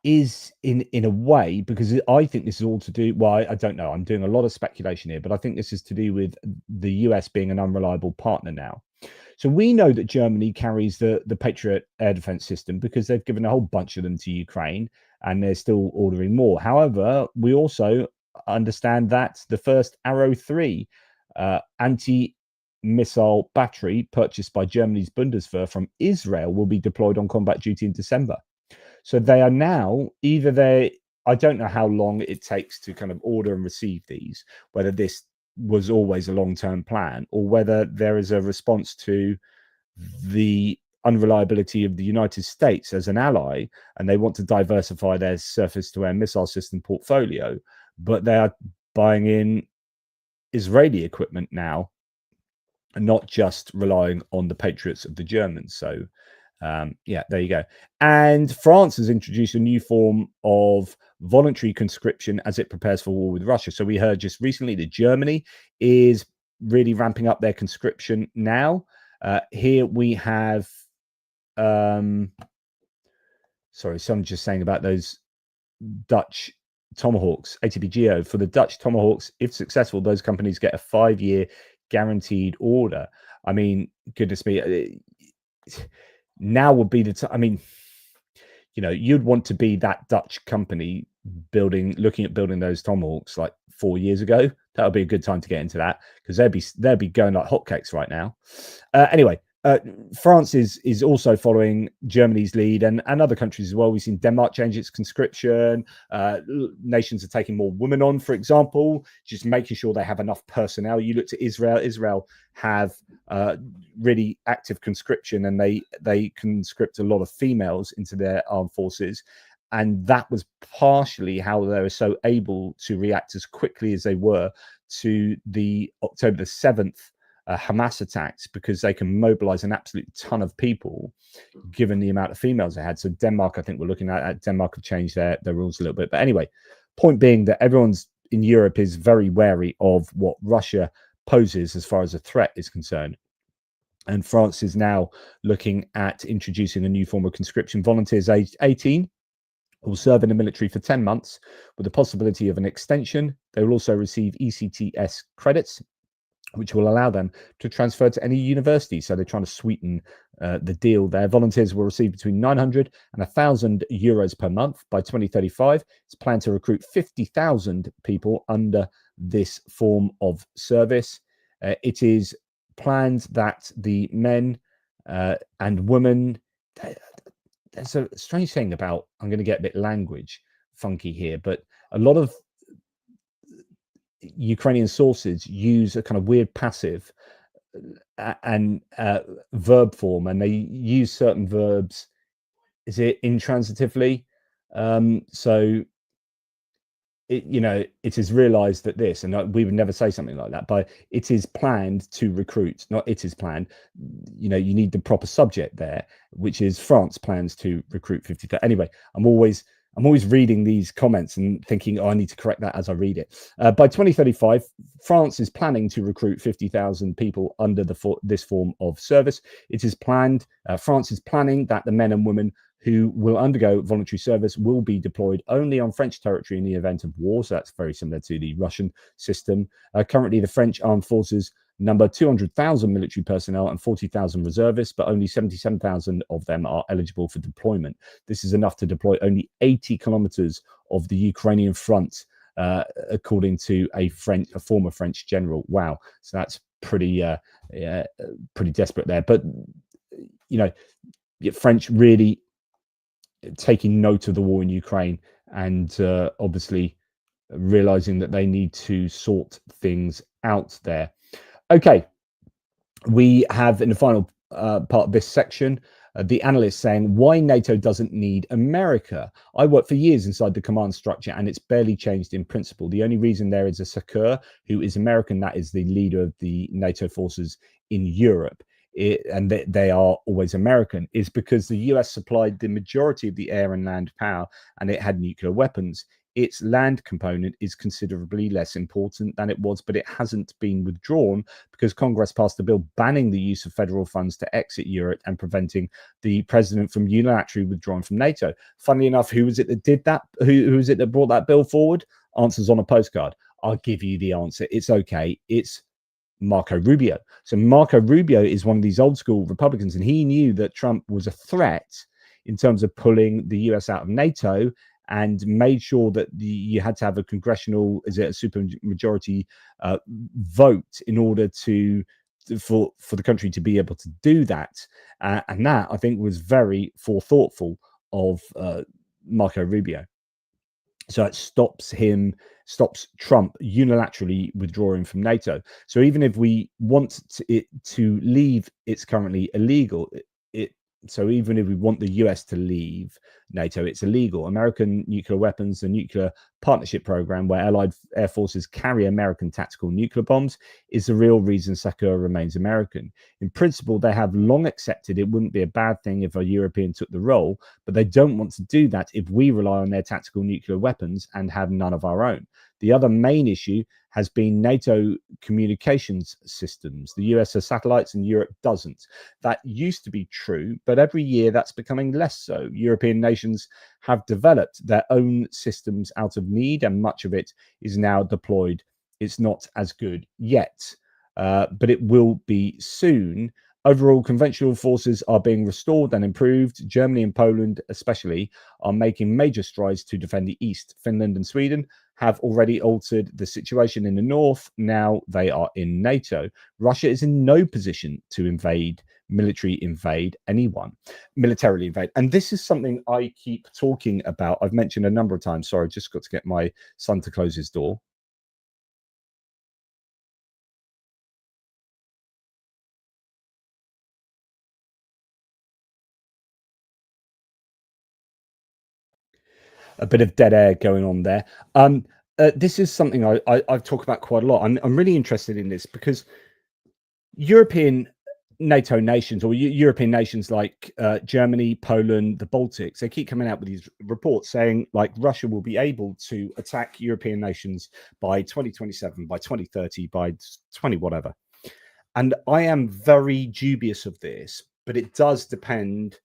is in a way, because I think this is all to do, well, I don't know, I'm doing a lot of speculation here, but I think this is to do with the US being an unreliable partner now. So we know that Germany carries the Patriot air defense system because they've given a whole bunch of them to Ukraine, and they're still ordering more. However, we also understand that the first Arrow 3 anti-missile battery purchased by Germany's Bundeswehr from Israel will be deployed on combat duty in December. So they are now I don't know how long it takes to kind of order and receive these, whether this was always a long-term plan or whether there is a response to the unreliability of the United States as an ally, and they want to diversify their surface-to-air missile system portfolio, but they are buying in Israeli equipment now and not just relying on the Patriots of the Germans. So yeah, there you go. And France has introduced a new form of voluntary conscription as it prepares for war with Russia. So we heard just recently that Germany is really ramping up their conscription now. Here we have sorry, someone's just saying about those Dutch Tomahawks, ATPGO. For the Dutch Tomahawks, if successful, those companies get a 5-year guaranteed order. I mean, goodness me, now would be the time. I mean, you know, you'd want to be that Dutch company looking at building those Tomahawks like 4 years ago. That would be a good time to get into that, because they'd be going like hotcakes right now. Anyway, France is also following Germany's lead, and other countries as well. We've seen Denmark change its conscription. Nations are taking more women on, for example, just making sure they have enough personnel. You look to Israel. Israel have really active conscription, and they conscript a lot of females into their armed forces. And that was partially how they were so able to react as quickly as they were to the October the 7th Hamas attacks, because they can mobilize an absolute ton of people given the amount of females they had. So Denmark, I think we're looking at Denmark have changed their rules a little bit. But anyway, point being that everyone's in Europe is very wary of what Russia poses as far as a threat is concerned. And France is now looking at introducing a new form of conscription. Volunteers aged 18 will serve in the military for 10 months with the possibility of an extension. They will also receive ECTS credits, which will allow them to transfer to any university. So they're trying to sweeten the deal there. Volunteers will receive between 900 and 1,000 euros per month. By 2035, it's planned to recruit 50,000 people under this form of service. It is planned that the men and women, there's a strange thing about, I'm going to get a bit language funky here, but a lot of Ukrainian sources use a kind of weird passive and verb form, and they use certain verbs, is it intransitively? So it, you know, it is realized that this, and we would never say something like that, but it is planned to recruit, not it is planned. You know, you need the proper subject there, which is France plans to recruit 50,000. Anyway, I'm always reading these comments and thinking, oh, I need to correct that as I read it. By 2035, France is planning to recruit 50,000 people under this form of service. It is planned, France is planning that the men and women who will undergo voluntary service will be deployed only on French territory in the event of war. So that's very similar to the Russian system. Currently, the French armed forces number 200,000 military personnel and 40,000 reservists, but only 77,000 of them are eligible for deployment. This is enough to deploy only 80 kilometers of the Ukrainian front, according to a former French general. Wow. So that's pretty desperate there. But, you know, French really taking note of the war in Ukraine, and obviously realizing that they need to sort things out there. Okay, we have in the final part of this section, the analyst saying why NATO doesn't need America. I worked for years inside the command structure and it's barely changed in principle. The only reason there is a Sakur who is American, that is the leader of the NATO forces in Europe, and they are always American, is because the US supplied the majority of the air and land power and it had nuclear weapons. Its land component is considerably less important than it was, but it hasn't been withdrawn because Congress passed a bill banning the use of federal funds to exit Europe and preventing the president from unilaterally withdrawing from NATO. Funnily enough, who was it that did that? Who was it that brought that bill forward? Answers on a postcard. I'll give you the answer. It's okay. It's Marco Rubio. So Marco Rubio is one of these old school Republicans, and he knew that Trump was a threat in terms of pulling the US out of NATO, and made sure that you had to have a congressional, is it a supermajority vote in order for the country to be able to do that. And that, I think, was very forethoughtful of Marco Rubio. So it stops Trump unilaterally withdrawing from NATO. So even if we want it to leave, it's currently illegal. So even if we want the US to leave NATO, it's illegal. American nuclear weapons, the nuclear partnership program, where allied air forces carry American tactical nuclear bombs, is the real reason Sakur remains American. In principle, they have long accepted it wouldn't be a bad thing if a European took the role, but they don't want to do that if we rely on their tactical nuclear weapons and have none of our own. The other main issue has been NATO communications systems. The US has satellites and Europe doesn't. That used to be true, but every year that's becoming less so. European nations have developed their own systems out of need, and much of it is now deployed. It's not as good yet, but it will be soon. Overall, conventional forces are being restored and improved. Germany and Poland, especially, are making major strides to defend the east. Finland and Sweden have already altered the situation in the north. Now they are in NATO. Russia is in no position to militarily invade anyone. And this is something I keep talking about. I've mentioned a number of times. Sorry, I just got to get my son to close his door. A bit of dead air going on there. This is something I've talked about quite a lot. I'm really interested in this because European NATO nations, or European nations like Germany, Poland, the Baltics, they keep coming out with these reports saying like Russia will be able to attack European nations by 2027, by 2030, by 20 whatever. And I am very dubious of this, but it does depend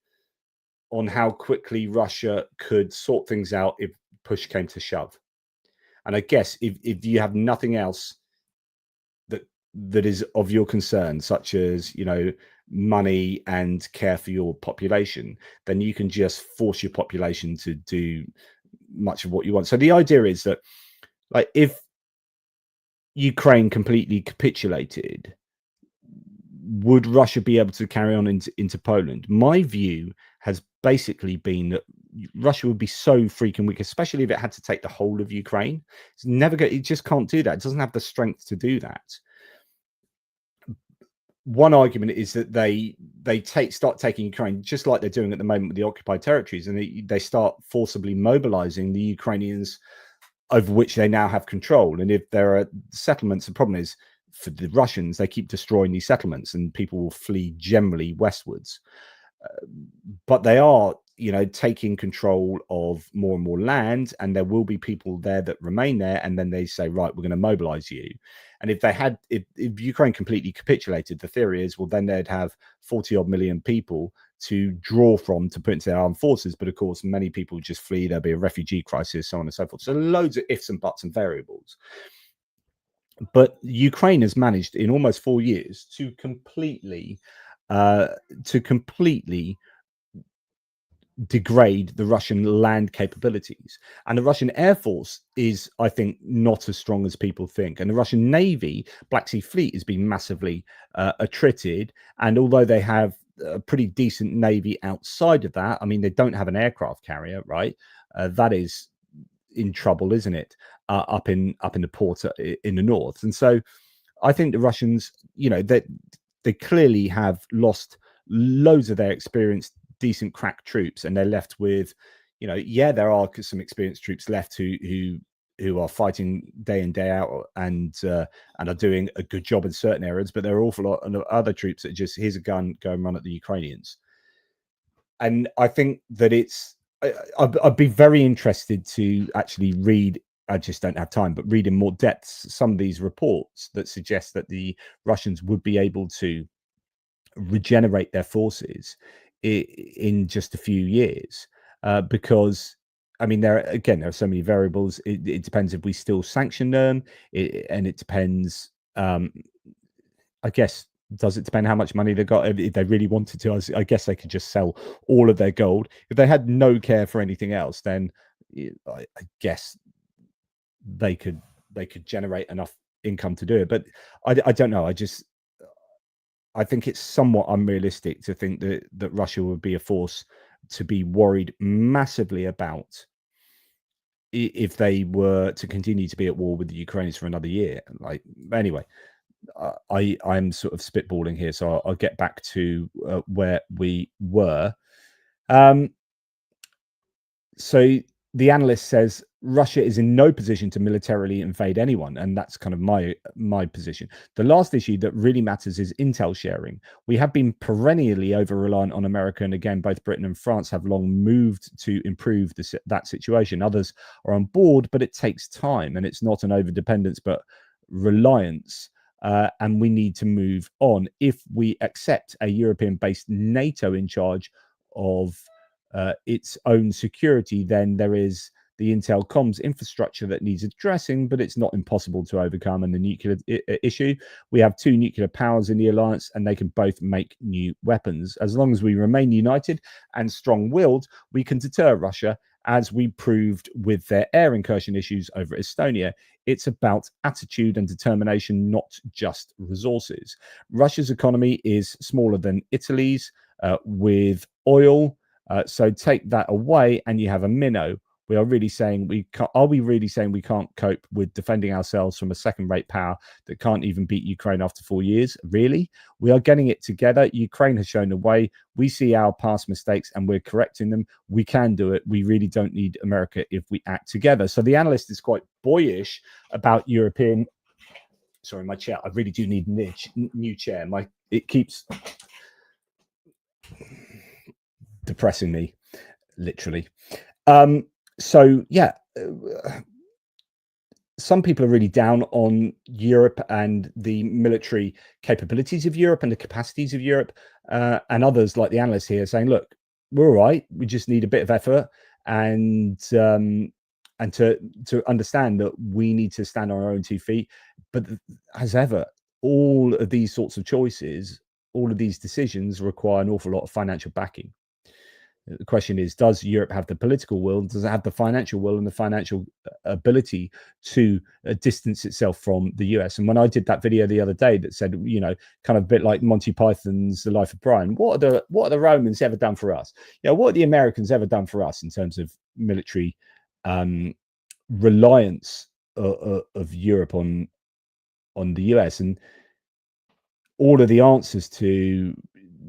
on how quickly Russia could sort things out if push came to shove. And I guess if you have nothing else that is of your concern, such as, you know, money and care for your population, then you can just force your population to do much of what you want. So the idea is that, like, if Ukraine completely capitulated, would Russia be able to carry on into Poland? My view has basically been that Russia would be so freaking weak, especially if it had to take the whole of Ukraine. It just can't do that. It doesn't have the strength to do that. One argument is that they start taking Ukraine just like they're doing at the moment with the occupied territories, and they start forcibly mobilizing the Ukrainians over which they now have control. And if there are settlements, the problem is for the Russians, they keep destroying these settlements and people will flee generally westwards. But they are, you know, taking control of more and more land, and there will be people there that remain there, and then they say, right, we're going to mobilize you. And if Ukraine completely capitulated, the theory is, well, then they'd have 40 odd million people to draw from to put into their armed forces. But of course, many people just flee. There'll be a refugee crisis, so on and so forth. So loads of ifs and buts and variables. But Ukraine has managed in almost 4 years to completely degrade the Russian land capabilities. And the Russian Air Force is, I think, not as strong as people think. And the Russian Navy, Black Sea Fleet, has been massively attrited. And although they have a pretty decent Navy outside of that, I mean, they don't have an aircraft carrier, right? That is in trouble, isn't it? Up in the port in the north. And so I think the Russians, you know, they clearly have lost loads of their experienced, decent crack troops, and they're left with, you know, yeah, there are some experienced troops left who are fighting day in, day out, and are doing a good job in certain areas, but there are an awful lot of other troops that just, here's a gun, go and run at the Ukrainians. And I think that I'd be very interested to actually read, I just don't have time, but read in more depth some of these reports that suggest that the Russians would be able to regenerate their forces in just a few years, because I mean, there are so many variables. It depends if we still sanction them, and it depends, I guess, does it depend how much money they got? If they really wanted to, I guess they could just sell all of their gold. If they had no care for anything else, then I guess they could generate enough income to do it. But I don't know. I think it's somewhat unrealistic to think that Russia would be a force to be worried massively about if they were to continue to be at war with the Ukrainians for another year. Like, anyway, I'm sort of spitballing here, so I'll get back to where we were. So the analyst says Russia is in no position to militarily invade anyone, and that's kind of my position. The last issue that really matters is intel sharing. We have been perennially over-reliant on America, and again, both Britain and France have long moved to improve that situation. Others are on board, but it takes time, and it's not an over-dependence, but reliance. And we need to move on. If we accept a European-based NATO in charge of its own security, then there is the intel comms infrastructure that needs addressing, but it's not impossible to overcome. And the nuclear issue, we have 2 nuclear powers in the alliance, and they can both make new weapons. As long as we remain united and strong-willed, we can deter Russia, as we proved with their air incursion issues over Estonia. It's about attitude and determination, not just resources. Russia's economy is smaller than Italy's with oil. So take that away and you have a minnow. We are really saying we can't, are we really saying we can't cope with defending ourselves from a second-rate power that can't even beat Ukraine after 4 years? Really? We are getting it together. Ukraine has shown the way. We see our past mistakes and we're correcting them. We can do it. We really don't need America if we act together. So the analyst is quite boyish about European. Sorry, my chair. I really do need a new chair. It keeps depressing me, literally. So yeah, some people are really down on Europe and the military capabilities of Europe and the capacities of Europe, and others like the analysts here saying, look, we're all right, we just need a bit of effort and to understand that we need to stand on our own 2 feet. But as ever, all of these sorts of choices, all of these decisions require an awful lot of financial backing. The question is, does Europe have the political will? Does it have the financial will and the financial ability to distance itself from the US? And when I did that video the other day that said, you know, kind of a bit like Monty Python's The Life of Brian, what are the Romans ever done for us? You know, what are the Americans ever done for us in terms of military reliance of Europe on the US? And all of the answers to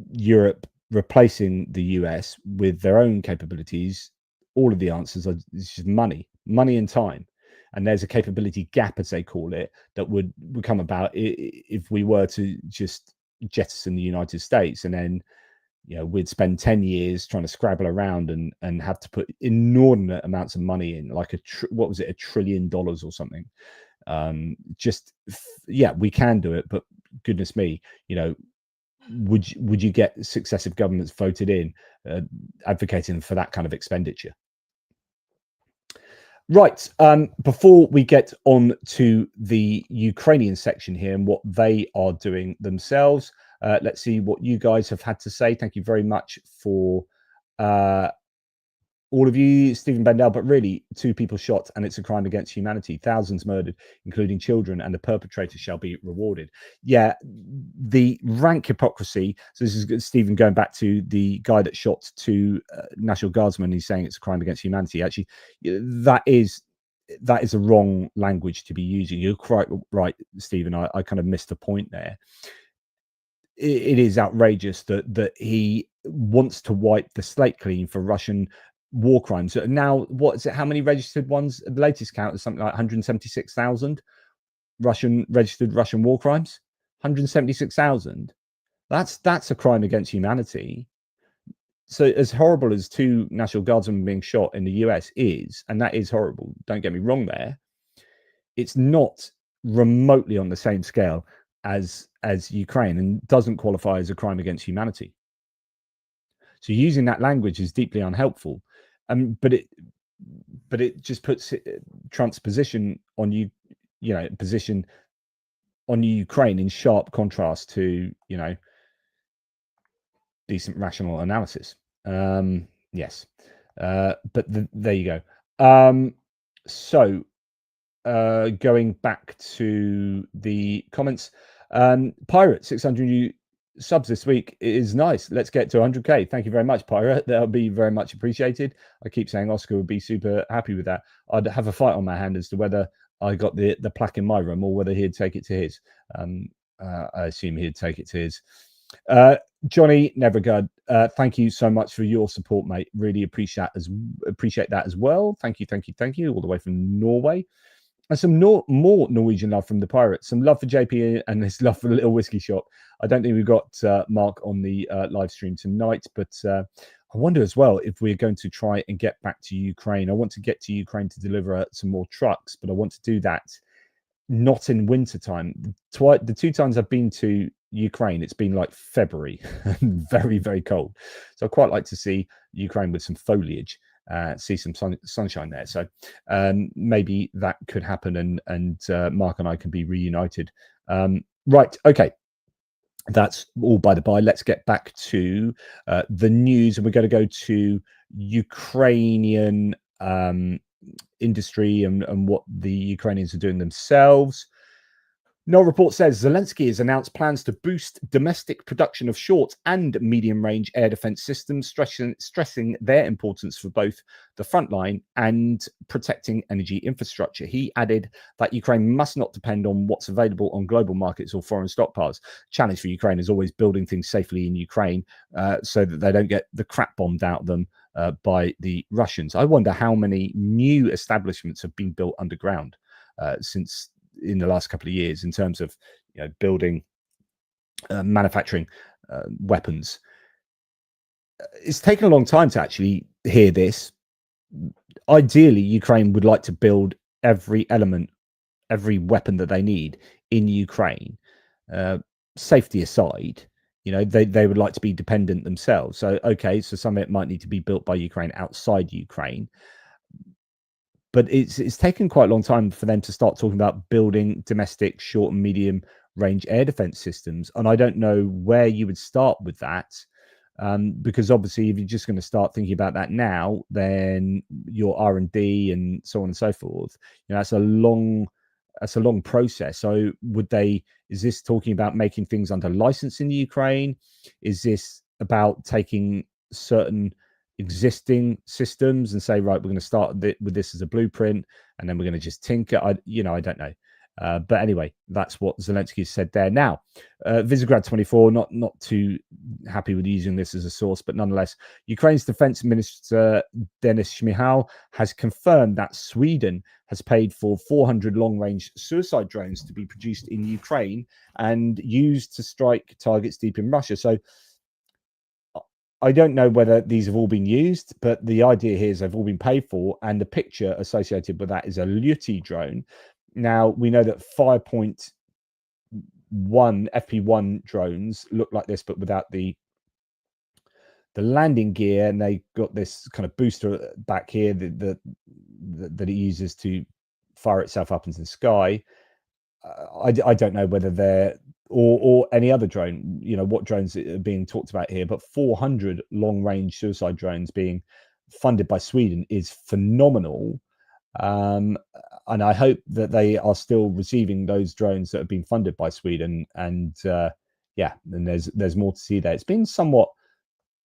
Europe replacing the US with their own capabilities, all of the answers are just money and time. And there's a capability gap, as they call it, that would come about if we were to just jettison the United States, and then, you know, we'd spend 10 years trying to scrabble around and have to put inordinate amounts of money in, like what was it, $1 trillion or something. Yeah, we can do it, but goodness me, you know, would you get successive governments voted in advocating for that kind of expenditure? Right. Before we get on to the Ukrainian section here and what they are doing themselves, let's see what you guys have had to say. Thank you very much for all of you, Stephen Bendel, but really 2 people shot and it's a crime against humanity, thousands murdered, including children, and the perpetrator shall be rewarded. Yeah, the rank hypocrisy. So this is Stephen going back to the guy that shot 2 National Guardsmen. He's saying it's a crime against humanity. Actually, that is a wrong language to be using. You're quite right, Stephen. I kind of missed the point there. It is outrageous that he wants to wipe the slate clean for Russian war crimes. Now, what is it? How many registered ones? The latest count is something like 176,000 registered Russian war crimes. 176,000. That's a crime against humanity. So as horrible as 2 National Guardsmen being shot in the US is, and that is horrible, don't get me wrong there, it's not remotely on the same scale as Ukraine, and doesn't qualify as a crime against humanity. So using that language is deeply unhelpful. But it just puts Trump's position on position on Ukraine in sharp contrast to, you know, decent rational analysis. Yes, but there you go. So going back to the comments, Pirate 600 subs this week is nice. Let's get to 100k. Thank you very much, Pirate. That'll be very much appreciated. I keep saying Oscar would be super happy with that. I'd have a fight on my hand as to whether I got the plaque in my room or whether he'd take it to his. I assume he'd take it to his. Johnny Nevergood thank you so much for your support, mate. Really appreciate that as well. Thank you, all the way from Norway. And some more Norwegian love from the pirates. Some love for JP and this love for the little whiskey shop. I don't think we've got Mark on the live stream tonight, but I wonder as well if we're going to try and get back to Ukraine. I want to get to Ukraine to deliver some more trucks, but I want to do that not in winter time. The 2 times I've been to Ukraine, it's been like February and very, very cold. So I quite like to see Ukraine with some foliage. See some sunshine there, so maybe that could happen, and Mark and I can be reunited. Right, okay, that's all by the by. Let's get back to the news, and we're going to go to Ukrainian industry and what the Ukrainians are doing themselves. No report says Zelensky has announced plans to boost domestic production of short and medium-range air defense systems, stressing their importance for both the front line and protecting energy infrastructure. He added that Ukraine must not depend on what's available on global markets or foreign stockpiles. Challenge for Ukraine is always building things safely in Ukraine so that they don't get the crap bombed out of them by the Russians. I wonder how many new establishments have been built underground since in the last couple of years in terms of building manufacturing weapons. It's taken a long time to actually hear this. Ideally, Ukraine would like to build every element, every weapon that they need in Ukraine. Safety aside, they would like to be dependent themselves. So okay, so some of it might need to be built by Ukraine outside Ukraine. But it's taken quite a long time for them to start talking about building domestic short and medium range air defense systems. And I don't know where you would start with that, because obviously if you're just going to start thinking about that now, then your R&D and so on and so forth, that's a long process. So is this talking about making things under license in Ukraine? Is this about taking certain existing systems and say, right, we're going to start with this as a blueprint and then we're going to just tinker? I don't know, but anyway, that's what Zelensky said there. Now Visegrad 24, not too happy with using this as a source, but nonetheless, Ukraine's defense minister Denis Shmyhal has confirmed that Sweden has paid for 400 long-range suicide drones to be produced in Ukraine and used to strike targets deep in Russia. So I don't know whether these have all been used, but the idea here is they've all been paid for, and the picture associated with that is a Lyuti drone. Now, we know that 5.1 FP1 drones look like this, but without the landing gear, and they got this kind of booster back here that it uses to fire itself up into the sky. I don't know whether they're or any other drone, what drones are being talked about here, but 400 long-range suicide drones being funded by Sweden is phenomenal. And I hope that they are still receiving those drones that have been funded by Sweden. And then there's more to see there. It's been somewhat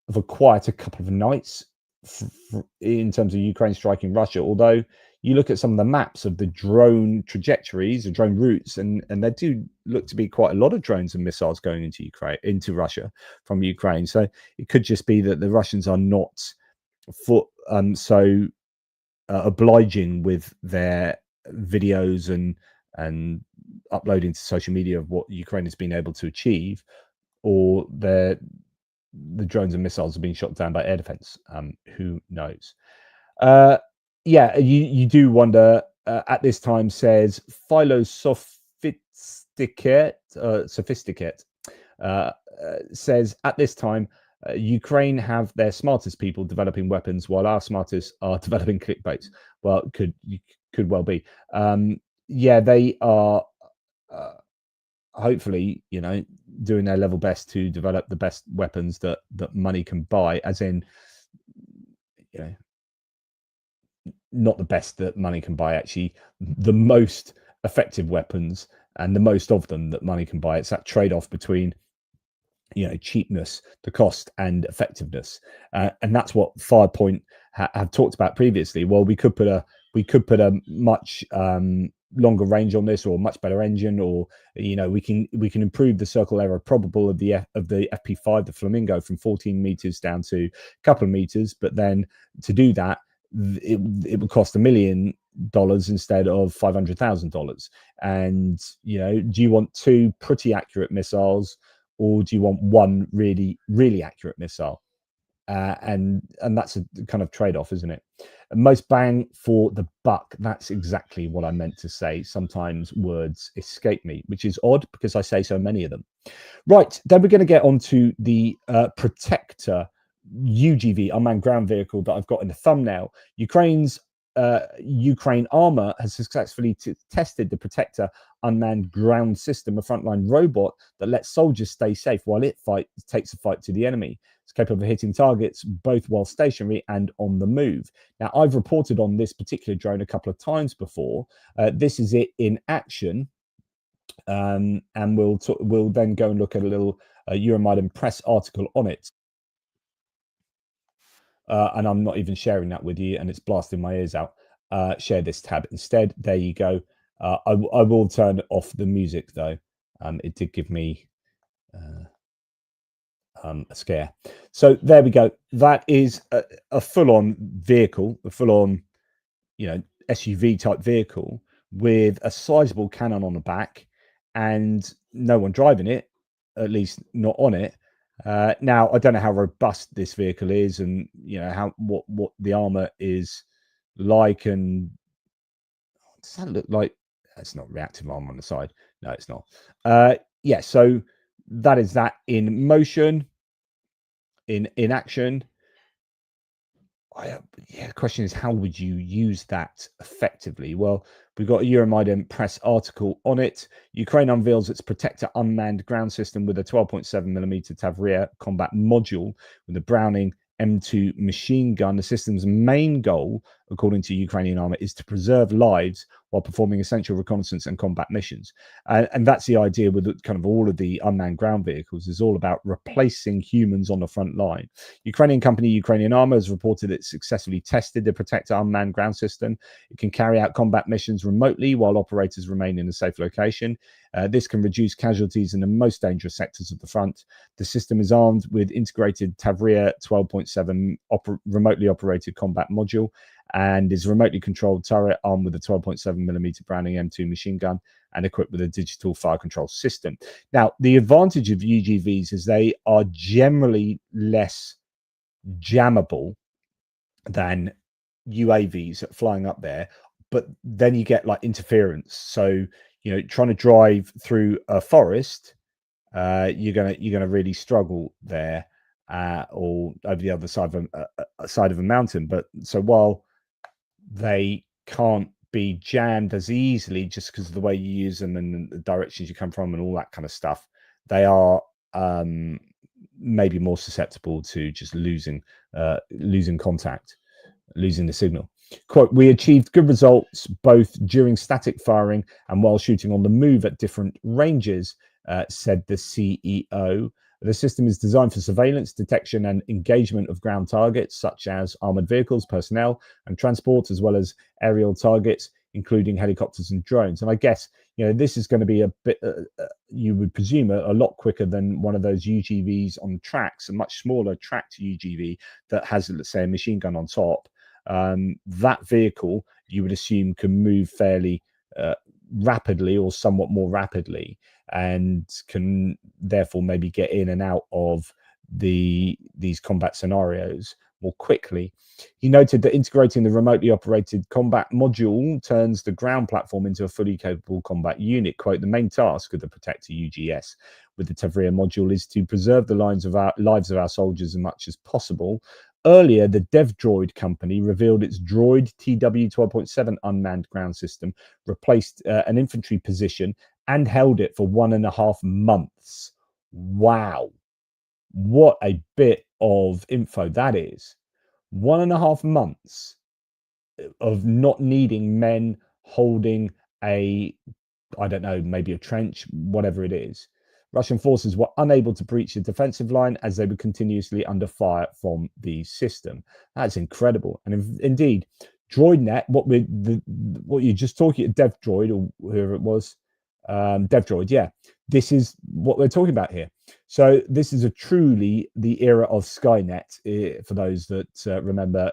of a quieter couple of nights in terms of Ukraine striking Russia, although you look at some of the maps of the drone trajectories, the drone routes, and there do look to be quite a lot of drones and missiles going into Russia from Ukraine. So it could just be that the Russians are not so obliging with their videos and uploading to social media of what Ukraine has been able to achieve, or the drones and missiles are being shot down by air defense. Who knows? You do wonder at this time, says Philo Sophisticate, says at this time, Ukraine have their smartest people developing weapons while our smartest are developing clickbaits. Well, could well be. They are hopefully, doing their level best to develop the best weapons that money can buy, as in, not the best that money can buy, actually the most effective weapons and the most of them that money can buy. It's that trade-off between cheapness, the cost, and effectiveness, and that's what Firepoint have talked about previously. Well, we could put a much longer range on this, or much better engine, or we can improve the circle error probable of the FP5, the Flamingo, from 14 meters down to a couple of meters. But then to do that, it would cost $1 million instead of $500,000. And do you want 2 pretty accurate missiles, or do you want 1 really, really accurate missile? And that's a kind of trade-off, isn't it? Most bang for the buck. That's exactly what I meant to say. Sometimes words escape me, which is odd because I say so many of them. Right, then we're going to get on to the Protector UGV, unmanned ground vehicle, that I've got in the thumbnail. Ukraine Armor has successfully tested the Protector unmanned ground system, a frontline robot that lets soldiers stay safe while it takes a fight to the enemy. It's capable of hitting targets both while stationary and on the move. Now, I've reported on this particular drone a couple of times before. This is it in action, and we'll then go and look at a little Euromaidan press article on it. And I'm not even sharing that with you, and it's blasting my ears out. Share this tab instead. There you go. I will turn off the music though. It did give me a scare. So there we go. That is a full-on vehicle, a full-on, SUV type vehicle with a sizable cannon on the back, and no one driving it, at least not on it. Now, I don't know how robust this vehicle is, and what the armor is like, and does that look like? It's not reactive armor on the side. No, it's not. Yeah, so that is that in motion, in action. The question is, how would you use that effectively? Well, we've got a Euromaidan press article on it. Ukraine unveils its Protector unmanned ground system with a 12.7mm Tavria combat module with a Browning M2 machine gun. The system's main goal, according to Ukrainian armor, is to preserve lives while performing essential reconnaissance and combat missions. And that's the idea with kind of all of the unmanned ground vehicles, is all about replacing humans on the front line. Ukrainian company Ukrainian Armor has reported it successfully tested the Protector unmanned ground system. It can carry out combat missions remotely while operators remain in a safe location. This can reduce casualties in the most dangerous sectors of the front. The system is armed with integrated Tavria 12.7 remotely operated combat module, and is a remotely controlled turret armed with a 12.7mm Browning M2 machine gun and equipped with a digital fire control system. Now, the advantage of UGVs is they are generally less jammable than UAVs flying up there, but then you get like interference. So, trying to drive through a forest, you're gonna really struggle there, or over the other side of a mountain. But so while they can't be jammed as easily just because of the way you use them and the directions you come from and all that kind of stuff, they are maybe more susceptible to just losing contact, losing the signal. Quote, we achieved good results both during static firing and while shooting on the move at different ranges, said the CEO. The system is designed for surveillance, detection, and engagement of ground targets, such as armored vehicles, personnel, and transport, as well as aerial targets, including helicopters and drones. And I guess, this is going to be a bit, you would presume, a lot quicker than one of those UGVs on tracks, a much smaller tracked UGV that has, let's say, a machine gun on top. That vehicle, you would assume, can move fairly rapidly, or somewhat more rapidly, and can therefore maybe get in and out of these combat scenarios more quickly. He noted that integrating the remotely operated combat module turns the ground platform into a fully capable combat unit. Quote, the main task of the Protector UGS with the Tavria module is to preserve the lives of our soldiers as much as possible. Earlier, the DevDroid company revealed its Droid TW 12.7 unmanned ground system replaced an infantry position and held it for 1.5 months. Wow. What a bit of info that is. 1.5 months of not needing men holding I don't know, maybe a trench, whatever it is. Russian forces were unable to breach the defensive line as they were continuously under fire from the system. That's incredible. And indeed, DroidNet, what you're just talking, DevDroid or whoever it was, DevDroid, yeah. This is what we're talking about here. So this is truly the era of Skynet, for those that remember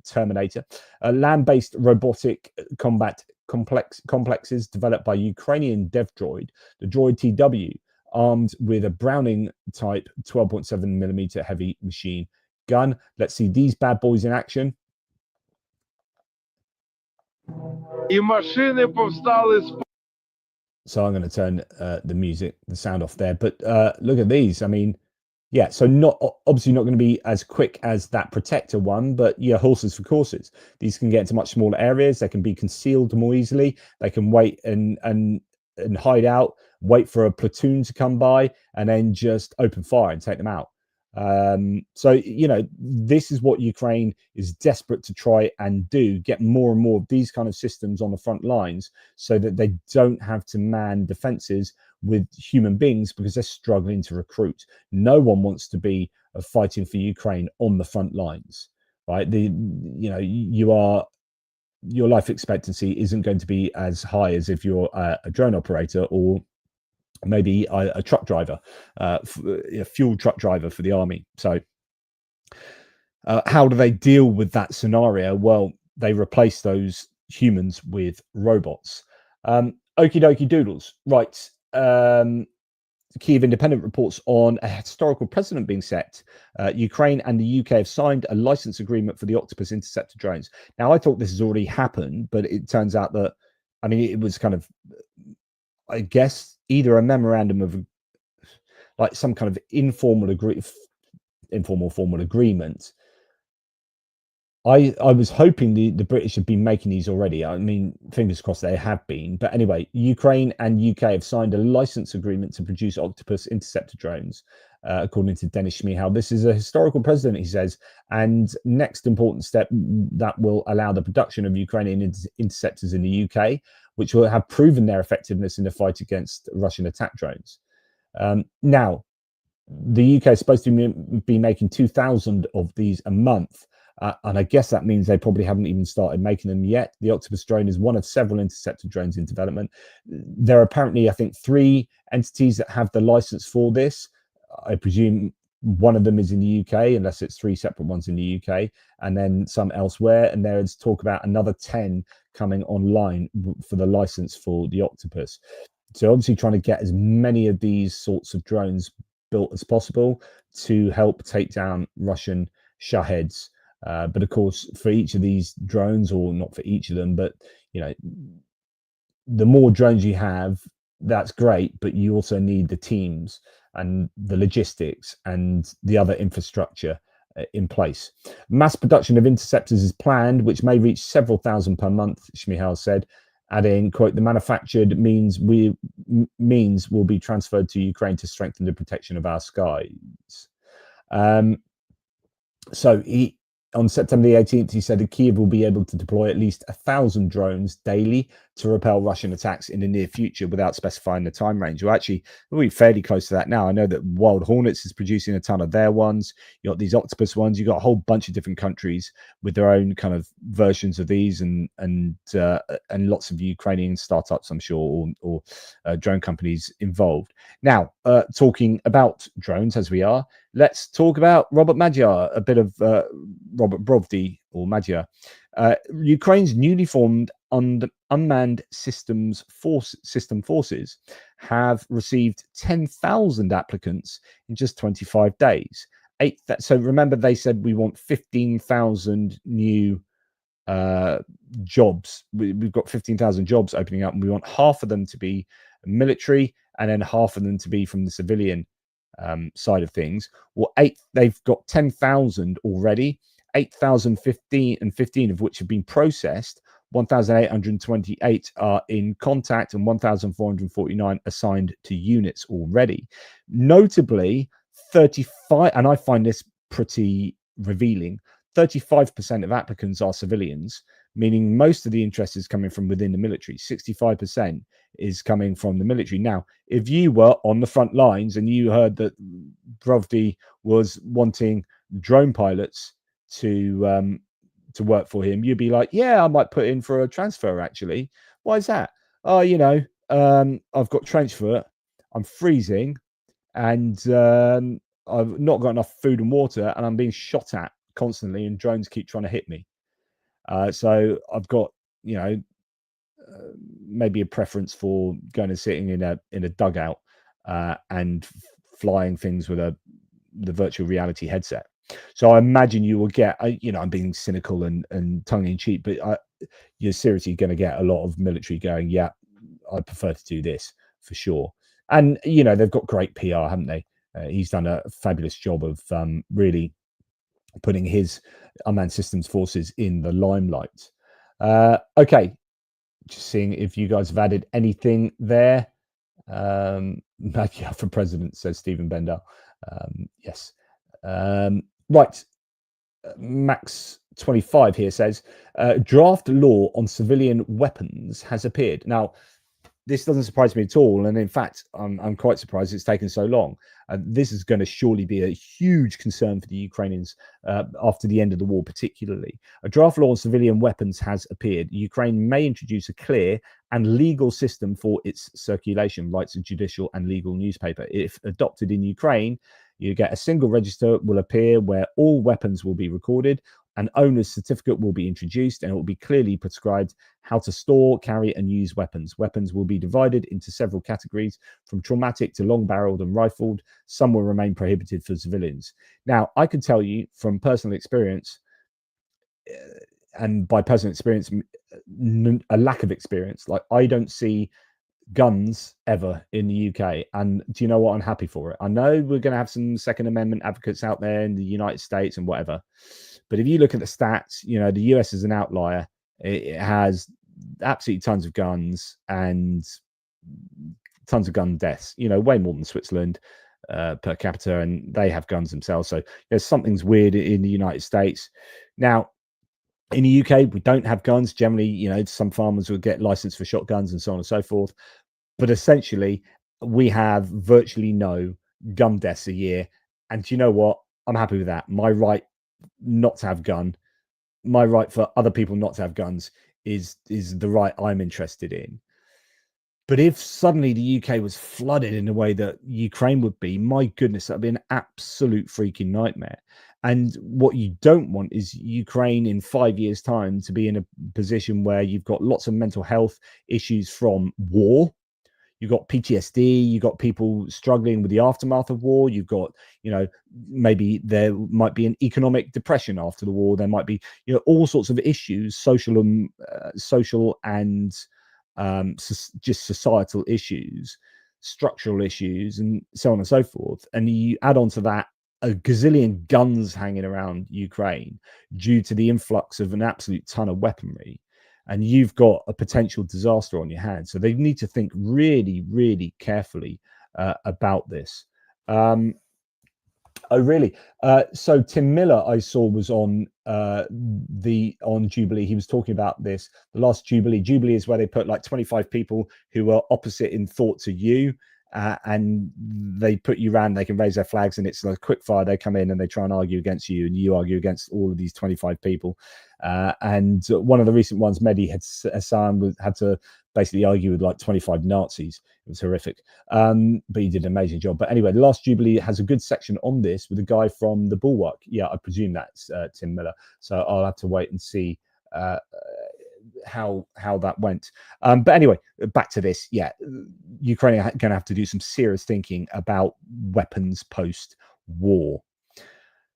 Terminator. Land-based robotic combat complexes developed by Ukrainian DevDroid, the Droid TW, armed with a Browning type 12.7mm heavy machine gun. Let's see these bad boys in action. So I'm going to turn the sound off there. But look at these. I mean, yeah, so obviously not going to be as quick as that Protector one, but yeah, horses for courses. These can get into much smaller areas. They can be concealed more easily. They can wait and hide out, wait for a platoon to come by, and then just open fire and take them out. So, you know, this is what Ukraine is desperate to try and do, get more and more of these kind of systems on the front lines so that they don't have to man defenses with human beings because they're struggling to recruit. No one wants to be fighting for Ukraine on the front lines, right? Your life expectancy isn't going to be as high as if you're a drone operator or maybe a truck driver, a fuel truck driver for the army. So how do they deal with that scenario? Well, they replace those humans with robots. Okie dokie doodles. Right. Kyiv Independent reports on a historical precedent being set. Ukraine and the UK have signed a license agreement for the Octopus interceptor drones. Now, I thought this has already happened, but it turns out that, I mean, it was kind of, I guess, either a memorandum of like some kind of informal formal agreement. I was hoping the British had been making these already. I mean, fingers crossed they have been. But anyway, Ukraine and UK have signed a license agreement to produce Octopus interceptor drones, according to Dennis Schmihal. This is a historical precedent, he says, and next important step that will allow the production of Ukrainian interceptors in the UK, which will have proven their effectiveness in the fight against Russian attack drones. Now, the UK is supposed to be making 2,000 of these a month. And I guess that means they probably haven't even started making them yet. The Octopus drone is one of several interceptor drones in development. There are apparently, I think, 3 entities that have the license for this. I presume one of them is in the UK, unless it's 3 separate ones in the UK, and then some elsewhere. And there is talk about another 10 coming online for the license for the Octopus. So obviously trying to get as many of these sorts of drones built as possible to help take down Russian Shaheds. But of course, for each of these drones, or not for each of them, but you know, the more drones you have, that's great. But you also need the teams and the logistics and the other infrastructure in place. Mass production of interceptors is planned, which may reach several thousand per month, Schmihal said, adding, quote, the manufactured means will be transferred to Ukraine to strengthen the protection of our skies. So on September the 18th, he said that Kyiv will be able to deploy at least 1,000 drones daily to repel Russian attacks in the near future without specifying the time range. Well, actually, we're fairly close to that now. I know that Wild Hornets is producing a ton of their ones. You got these Octopus ones. You got a whole bunch of different countries with their own kind of versions of these, and lots of Ukrainian startups, I'm sure, or drone companies involved. Now, talking about drones as we are, let's talk about Robert Magyar, a bit of Robert Brovdi or Magyar. Ukraine's newly formed unmanned system forces have received 10,000 applicants in just 25 days. So remember, they said we want 15,000 new jobs. We've got 15,000 jobs opening up, and we want half of them to be military and then half of them to be from the civilian side of things. Well, they've got 10,000 already. 8,015 of which have been processed. 1,828 are in contact, and 1,449 assigned to units already. Notably, 35, and I find this pretty revealing, 35% of applicants are civilians, meaning most of the interest is coming from within the military. 65% is coming from the military. Now, if you were on the front lines and you heard that Brovdi was wanting drone pilots to to work for him, you'd be like, yeah, I might put in for a transfer actually. Why is that? Oh, I've got trench foot, I'm freezing, and I've not got enough food and water, and I'm being shot at constantly, and drones keep trying to hit me. So I've got, maybe a preference for going and sitting in a dugout and flying things with the virtual reality headset. So I imagine you will get, I'm being cynical and tongue in cheek, but you're seriously going to get a lot of military going, yeah, I prefer to do this for sure. And, they've got great PR, haven't they? He's done a fabulous job of really putting his unmanned systems forces in the limelight. Okay, just seeing if you guys have added anything there. Magyar for president, says Stephen Bender. Yes. Right. Max 25 here says draft law on civilian weapons has appeared. Now, this doesn't surprise me at all, and in fact, I'm quite surprised it's taken so long. This is going to surely be a huge concern for the Ukrainians after the end of the war, particularly. A draft law on civilian weapons has appeared. Ukraine may introduce a clear and legal system for its circulation, writes a judicial and legal newspaper. If adopted in Ukraine, you get a single register will appear where all weapons will be recorded. An owner's certificate will be introduced, and it will be clearly prescribed how to store, carry, and use weapons. Weapons will be divided into several categories, from traumatic to long-barreled and rifled. Some will remain prohibited for civilians. Now, I can tell you from personal experience, and by personal experience, a lack of experience, like I don't see guns ever in the UK, and do you know what? I'm happy for it. I know we're going to have some Second Amendment advocates out there in the United States and whatever, but if you look at the stats, the US is an outlier. It has absolutely tons of guns and tons of gun deaths, way more than Switzerland per capita, and they have guns themselves. So there's something's weird in the United States. Now, in the UK, we don't have guns. Generally, some farmers will get licensed for shotguns and so on and so forth. But essentially, we have virtually no gun deaths a year. And do you know what? I'm happy with that. My right not to have gun, my right for other people not to have guns is the right I'm interested in. But if suddenly the UK was flooded in the way that Ukraine would be, my goodness, that'd be an absolute freaking nightmare. And what you don't want is Ukraine in 5 years' time to be in a position where you've got lots of mental health issues from war. You've got PTSD, you've got people struggling with the aftermath of war. You've got, maybe there might be an economic depression after the war. There might be, all sorts of issues, social and just societal issues, structural issues, and so on and so forth. And you add on to that a gazillion guns hanging around Ukraine due to the influx of an absolute ton of weaponry, and you've got a potential disaster on your hands. So they need to think really, really carefully about this. Oh, really? So Tim Miller, I saw, was on Jubilee. He was talking about this. The last Jubilee. Jubilee is where they put like 25 people who are opposite in thought to you, and they put you around. They can raise their flags, and it's like quick fire. They come in and they try and argue against you, and you argue against all of these 25 people. And one of the recent ones, Mehdi Hassan, had to basically argue with like 25 Nazis. It was horrific, but he did an amazing job. But anyway, the last Jubilee has a good section on this with a guy from the Bulwark. Yeah, I presume that's Tim Miller. So I'll have to wait and see how that went. But anyway, back to this. Yeah, Ukraine are going to have to do some serious thinking about weapons post-war.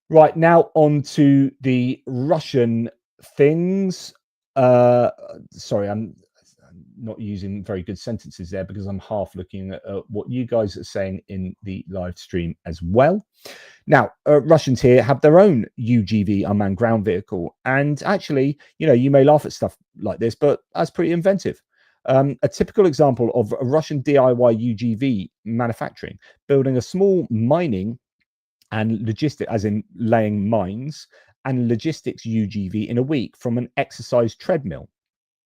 Right, now on to the Russian things. Sorry, I'm not using very good sentences there because I'm half looking at what you guys are saying in the live stream as well. Now, Russians here have their own UGV unmanned ground vehicle, and actually, you may laugh at stuff like this, but that's pretty inventive. A typical example of a Russian DIY UGV manufacturing, building a small mining and logistics, as in laying mines, and logistics UGV in a week from an exercise treadmill.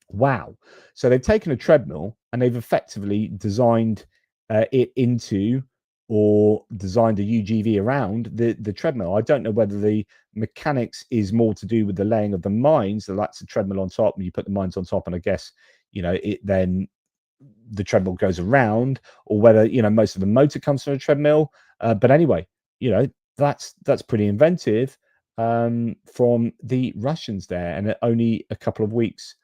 Wow. So they've taken a treadmill and they've effectively designed it into or designed a UGV around the treadmill. I don't know whether the mechanics is more to do with the laying of the mines, so that's a treadmill on top, and you put the mines on top, and I guess, you know, it then the treadmill goes around, or whether, you know, most of the motor comes from a treadmill. But anyway, you know, that's pretty inventive from the Russians there, and only a couple of weeks,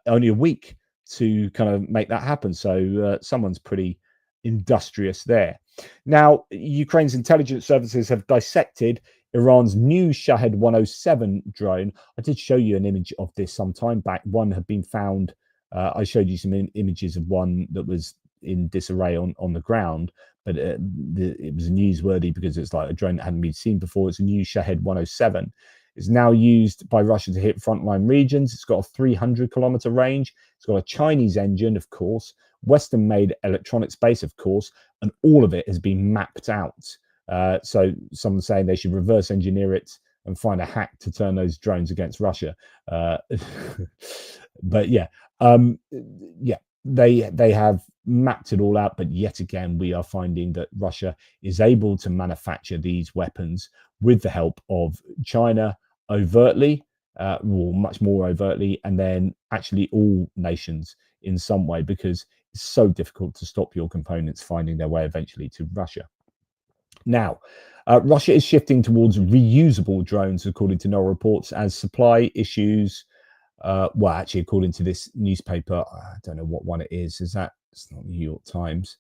only a week to kind of make that happen. So someone's pretty industrious there. Now, Ukraine's intelligence services have dissected Iran's new Shahed 107 drone. I did show you an image of this some time back. One had been found. I showed you some images of one that was in disarray on the ground, but it was newsworthy because it's like a drone that hadn't been seen before. It's a new Shahed 107. It's now used by Russia to hit frontline regions. It's got a 300-kilometer range. It's got a Chinese engine, of course, Western-made electronics base, of course, and all of it has been mapped out. So someone's saying they should reverse engineer it and find a hack to turn those drones against Russia. But yeah, they have mapped it all out. But yet again, we are finding that Russia is able to manufacture these weapons with the help of China overtly, or much more overtly, and then actually all nations in some way, because it's so difficult to stop your components finding their way eventually to Russia. Now, Russia is shifting towards reusable drones, according to NOR reports, as supply issues. Well, actually, according to this newspaper, I don't know what one it is. It's not New York Times.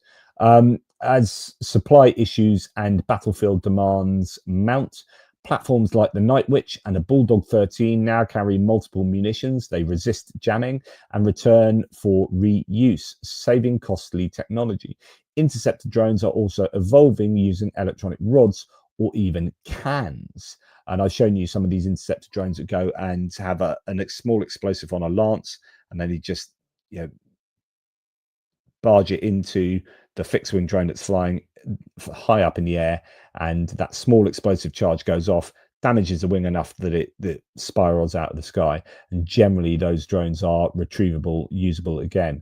As supply issues and battlefield demands mount, platforms like the Night Witch and a Bulldog 13 now carry multiple munitions. They resist jamming and return for reuse, saving costly technology. Interceptor drones are also evolving using electronic rods or even cans. And I've shown you some of these interceptor drones that go and have a small explosive on a lance, and then you just, you know, barge it into the fixed wing drone that's flying high up in the air, and that small explosive charge goes off, damages the wing enough that it spirals out of the sky. And generally, those drones are retrievable, usable again.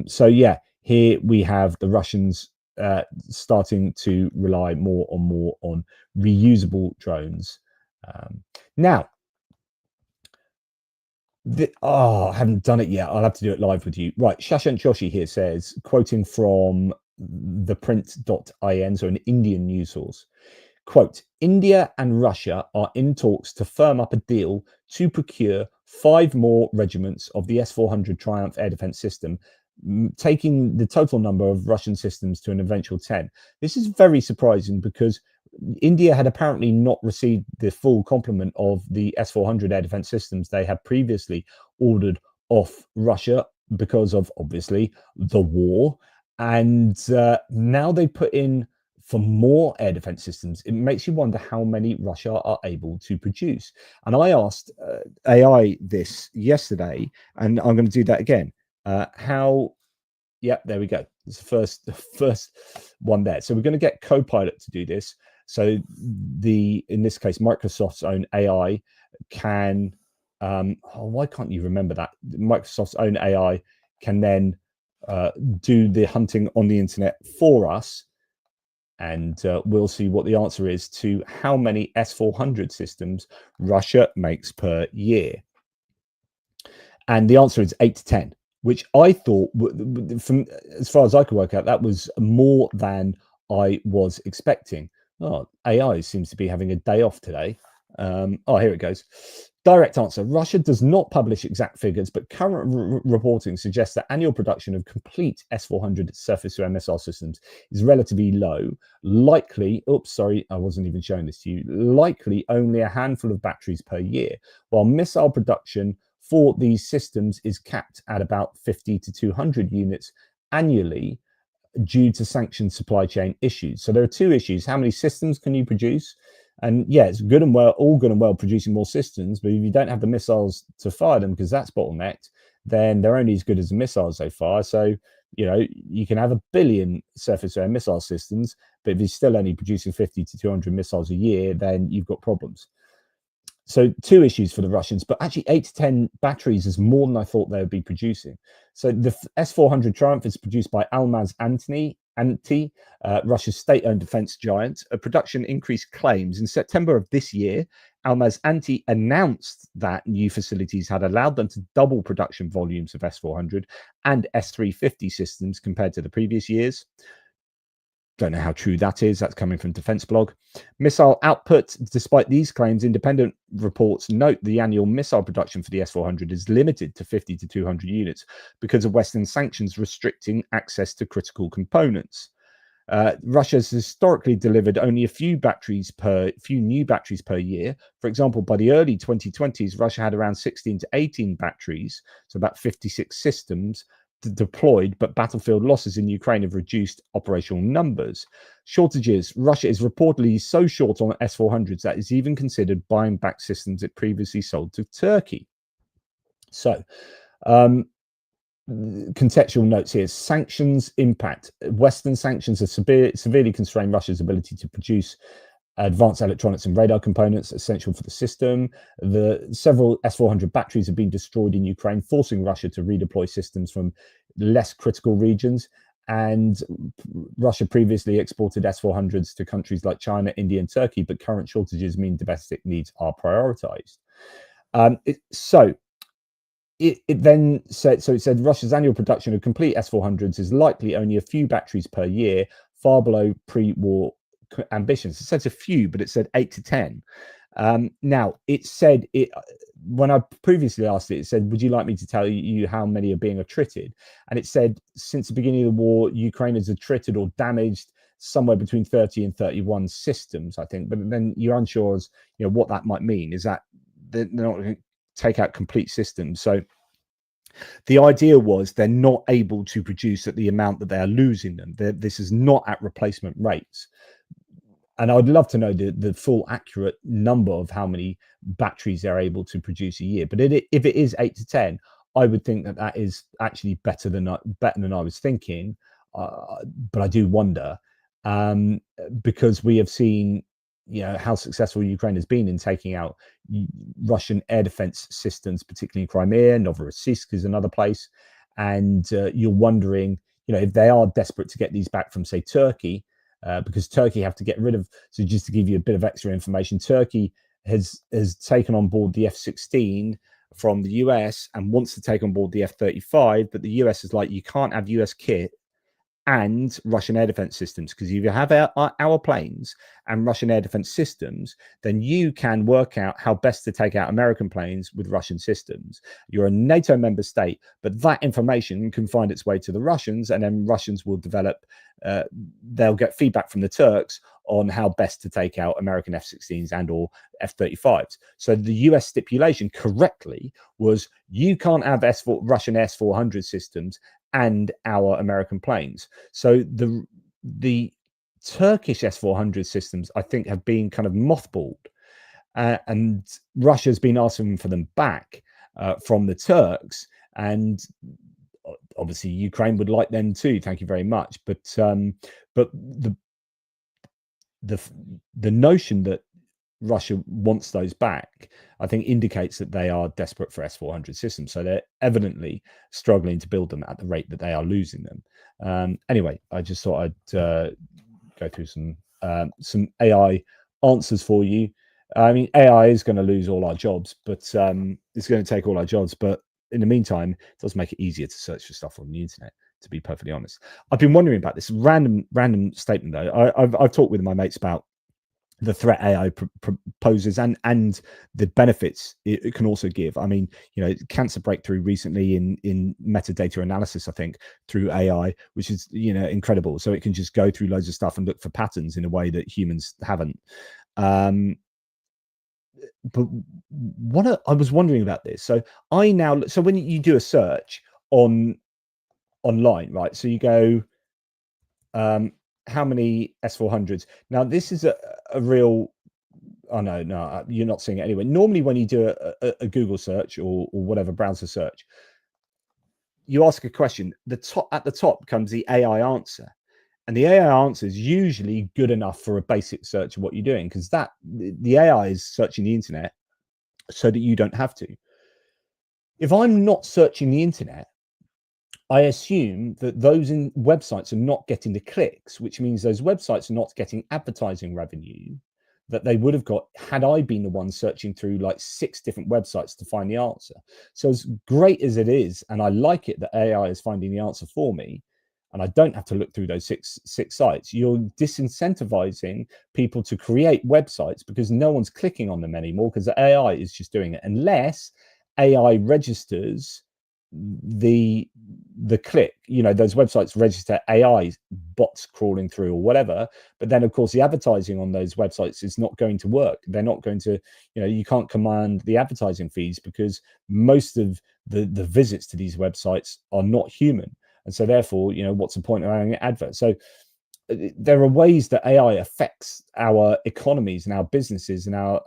So yeah, here we have the Russians starting to rely more on reusable drones. Now, I haven't done it yet. I'll have to do it live with you. Right, Shashant Joshi here says, quoting from theprint.in, so an Indian news source, quote, India and Russia are in talks to firm up a deal to procure 5 more regiments of the S-400 Triumph air defense system, taking the total number of Russian systems to an eventual 10. This is very surprising because India had apparently not received the full complement of the S-400 air defense systems they had previously ordered off Russia because of, obviously, the war. And now they put in for more air defense systems. It makes you wonder how many Russia are able to produce. And I asked AI this yesterday, and I'm going to do that again. Yeah, there we go. It's the first one there. So we're going to get Copilot to do this. So in this case, Microsoft's own AI can, why can't you remember that? Microsoft's own AI can then do the hunting on the internet for us. And we'll see what the answer is to how many S-400 systems Russia makes per year. And the answer is 8 to 10, which I thought, from as far as I could work out, that was more than I was expecting. Oh, AI seems to be having a day off today. Here it goes. Direct answer. Russia does not publish exact figures, but current reporting suggests that annual production of complete S-400 surface-to-air missile systems is relatively low. Likely, oops, sorry, I wasn't even showing this to you. Likely only a handful of batteries per year, while missile production for these systems is capped at about 50 to 200 units annually due to sanctioned supply chain issues. So there are 2 issues. How many systems can you produce? And yeah, it's all good and well producing more systems, but if you don't have the missiles to fire them, because that's bottlenecked, then they're only as good as the missiles they fire. So, you know, you can have 1 billion surface-to-air missile systems, but if you're still only producing 50 to 200 missiles a year, then you've got problems. So 2 issues for the Russians, but actually 8 to 10 batteries is more than I thought they would be producing. So the S-400 Triumph is produced by Almaz Antony Russia's state-owned defense giant, a production increase claims. In September of this year, Almaz-Antey announced that new facilities had allowed them to double production volumes of S-400 and S-350 systems compared to the previous years. Don't know how true that is. That's coming from Defense Blog. Missile output. Despite these claims, independent reports note the annual missile production for the S-400 is limited to 50 to 200 units because of Western sanctions restricting access to critical components. Russia has historically delivered only a few new batteries per year. For example, by the early 2020s, Russia had around 16 to 18 batteries, so about 56 systems deployed, but battlefield losses in Ukraine have reduced operational numbers. Shortages. Russia is reportedly so short on S-400s that it's even considered buying back systems it previously sold to Turkey. So, contextual notes here. Sanctions impact. Western sanctions have severely constrained Russia's ability to produce advanced electronics and radar components essential for the system. Several S-400 batteries have been destroyed in Ukraine, forcing Russia to redeploy systems from less critical regions. And Russia previously exported S-400s to countries like China, India, and Turkey, but current shortages mean domestic needs are prioritized. It then said, it said Russia's annual production of complete S-400s is likely only a few batteries per year, far below pre-war ambitions. It says a few, but it said 8 to 10. Now, it said, when I previously asked it, it said, would you like me to tell you how many are being attrited? And it said, since the beginning of the war, Ukraine has attrited or damaged somewhere between 30 and 31 systems, I think. But then you're unsure as what that might mean. Is that they're not going to take out complete systems? So the idea was they're not able to produce at the amount that they are losing them. This is not at replacement rates. And I'd love to know the full accurate number of how many batteries they're able to produce a year. But if it is 8 to 10, I would think that is actually better than I was thinking. But I do wonder, because we have seen how successful Ukraine has been in taking out Russian air defense systems, particularly in Crimea. Novorossiysk is another place. And you're wondering, if they are desperate to get these back from, say, Turkey, because Turkey have to get rid of. So just to give you a bit of extra information, Turkey has taken on board the F-16 from the US and wants to take on board the F-35, but the US is like, you can't have US kit and Russian air defense systems, because if you have our planes and Russian air defense systems, then you can work out how best to take out American planes with Russian systems. You're a NATO member state, but that information can find its way to the Russians, and then Russians will develop, they'll get feedback from the Turks on how best to take out American F-16s and or F-35s. So the US stipulation correctly was you can't have Russian S-400 systems and our American planes. So the Turkish S-400 systems, I think, have been kind of mothballed, and Russia's been asking for them back from the Turks, and obviously Ukraine would like them too. Thank you very much. But the notion that Russia wants those back, I think, indicates that they are desperate for S-400 systems. So they're evidently struggling to build them at the rate that they are losing them. Anyway, I just thought I'd go through some AI answers for you. I mean, AI is going to lose all our jobs, but it's going to take all our jobs. But in the meantime, it does make it easier to search for stuff on the internet, to be perfectly honest. I've been wondering about this random statement, though. I've talked with my mates about the threat AI poses and the benefits it can also give. I mean, cancer breakthrough recently in metadata analysis, I think, through AI, which is, incredible. So it can just go through loads of stuff and look for patterns in a way that humans haven't. But I was wondering about this. So when you do a search online, right? So you go, how many S-400s? Now, this is a real. Oh no, you're not seeing it anyway. Normally, when you do a Google search or whatever browser search, you ask a question. At the top comes the AI answer, and the AI answer is usually good enough for a basic search of what you're doing, because the AI is searching the internet so that you don't have to. If I'm not searching the internet, I assume that those websites are not getting the clicks, which means those websites are not getting advertising revenue that they would have got had I been the one searching through like 6 different websites to find the answer. So as great as it is, and I like it that AI is finding the answer for me, and I don't have to look through those six sites, you're disincentivizing people to create websites because no one's clicking on them anymore because the AI is just doing it, unless AI registers the click. Those websites register AI bots crawling through or whatever, but then of course the advertising on those websites is not going to work. They're not going to, you can't command the advertising fees because most of the visits to these websites are not human, and so therefore what's the point of having an advert? So there are ways that AI affects our economies and our businesses and our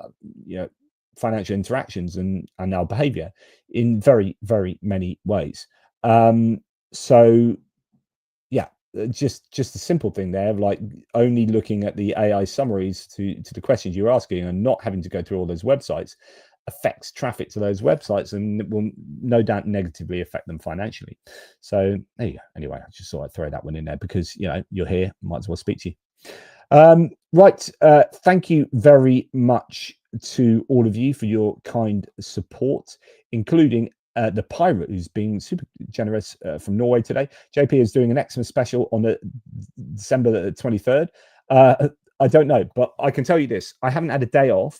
financial interactions and our behavior in very, very many ways. So yeah, just a simple thing there, like only looking at the AI summaries to the questions you're asking and not having to go through all those websites affects traffic to those websites, and it will no doubt negatively affect them financially. So there you go. Anyway, I just thought I'd throw that one in there because you're here, might as well speak to you. Right, thank you very much to all of you for your kind support, including the pirate who's being super generous from Norway today. JP is doing an Xmas special on the December the 23rd. I don't know, but I can tell you this: I haven't had a day off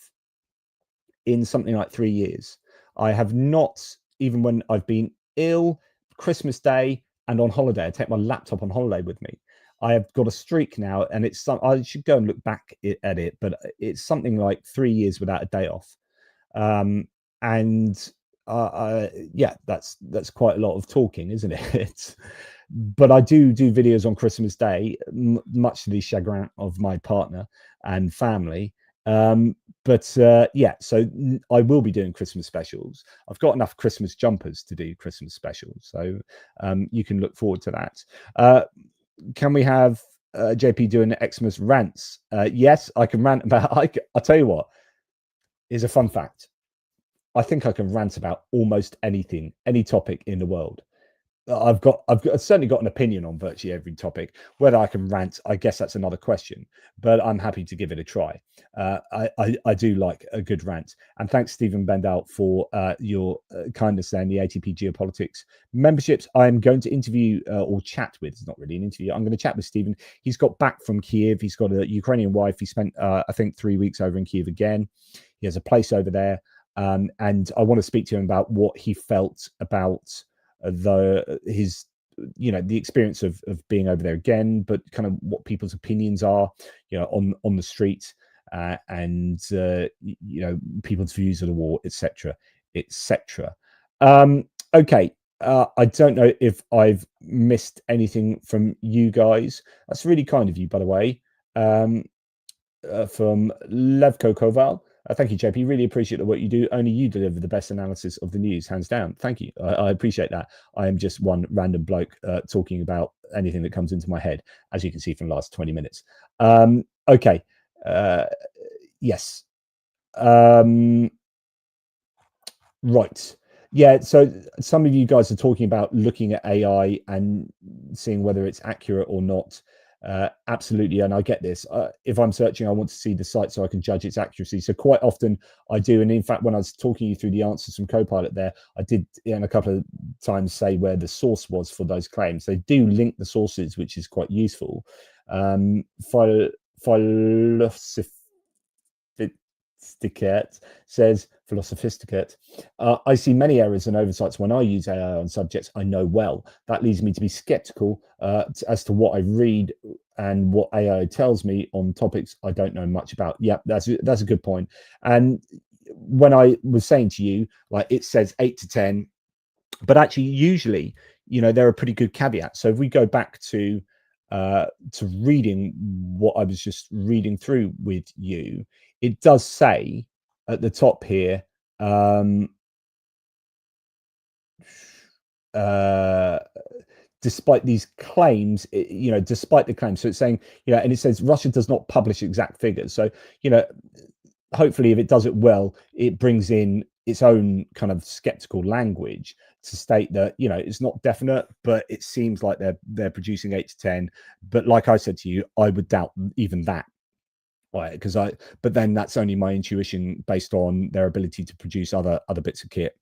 in something like 3 years. I have not, even when I've been ill, Christmas Day and on holiday. I take my laptop on holiday with me. I have got a streak now, and it's I should go and look back at it, but it's something like 3 years without a day off. Yeah, that's quite a lot of talking, isn't it? But I do videos on Christmas Day, much to the chagrin of my partner and family. Yeah, so I will be doing Christmas specials. I've got enough Christmas jumpers to do Christmas specials, so you can look forward to that. Can we have JP doing Xmas rants? Yes, I can rant about. I'll tell you what is a fun fact. I think I can rant about almost anything, any topic in the world. I've certainly got an opinion on virtually every topic. Whether I can rant, I guess that's another question, but I'm happy to give it a try. I do like a good rant. And thanks, Stephen Bendal, for your kindness there in the ATP Geopolitics memberships. I'm going to interview or chat with, it's not really an interview, I'm going to chat with Stephen. He's got back from Kiev. He's got a Ukrainian wife. He spent, I think, 3 weeks over in Kiev again. He has a place over there. And I want to speak to him about what he felt about the experience of being over there again, but kind of what people's opinions are, on the street, and people's views of the war, etc. Okay, I don't know if I've missed anything from you guys. That's really kind of you, by the way. From Levko Koval. Thank you, JP. Really appreciate the work you do. Only you deliver the best analysis of the news, hands down. Thank you. I appreciate that. I am just one random bloke talking about anything that comes into my head, as you can see from the last 20 minutes. Okay. Yes. Right. Yeah, so some of you guys are talking about looking at AI and seeing whether it's accurate or not. Absolutely, and I get this. If I'm searching, I want to see the site so I can judge its accuracy. So quite often I do, and in fact, when I was talking you through the answers from Copilot there, I did in a couple of times say where the source was for those claims. They do link the sources, which is quite useful. Philosophisticate says, I see many errors and oversights when I use AI on subjects I know well. That leads me to be skeptical as to what I read and what AI tells me on topics I don't know much about. Yeah, that's a good point. And when I was saying to you, like, it says 8 to 10, but actually usually, there are pretty good caveats. So if we go back to reading what I was just reading through with you, it does say at the top here, despite these claims, despite the claims. So it's saying, and it says Russia does not publish exact figures. So, hopefully if it does it well, it brings in its own kind of skeptical language to state that, you know, it's not definite, but it seems like they're producing 8 to 10. But like I said to you, I would doubt even that. Right, but then that's only my intuition based on their ability to produce other bits of kit.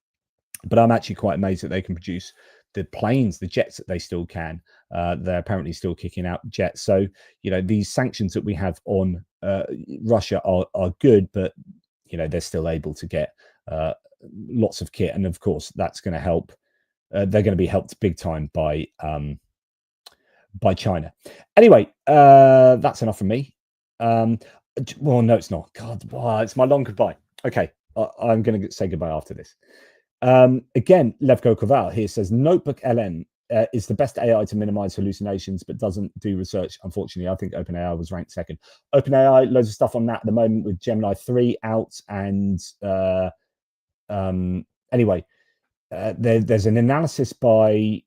But I'm actually quite amazed that they can produce the planes, the jets that they still can. They're apparently still kicking out jets. So, you know, these sanctions that we have on Russia are good, but, you know, they're still able to get lots of kit. And of course, that's going to help. They're going to be helped big time by China. Anyway, that's enough from me. Well, no, it's not. God, wow, it's my long goodbye. Okay, I'm going to say goodbye after this. Again, Levko Koval here says Notebook LM is the best AI to minimize hallucinations, but doesn't do research. Unfortunately, I think OpenAI was ranked second. OpenAI, loads of stuff on that at the moment with Gemini 3 out. And anyway, there's an analysis by,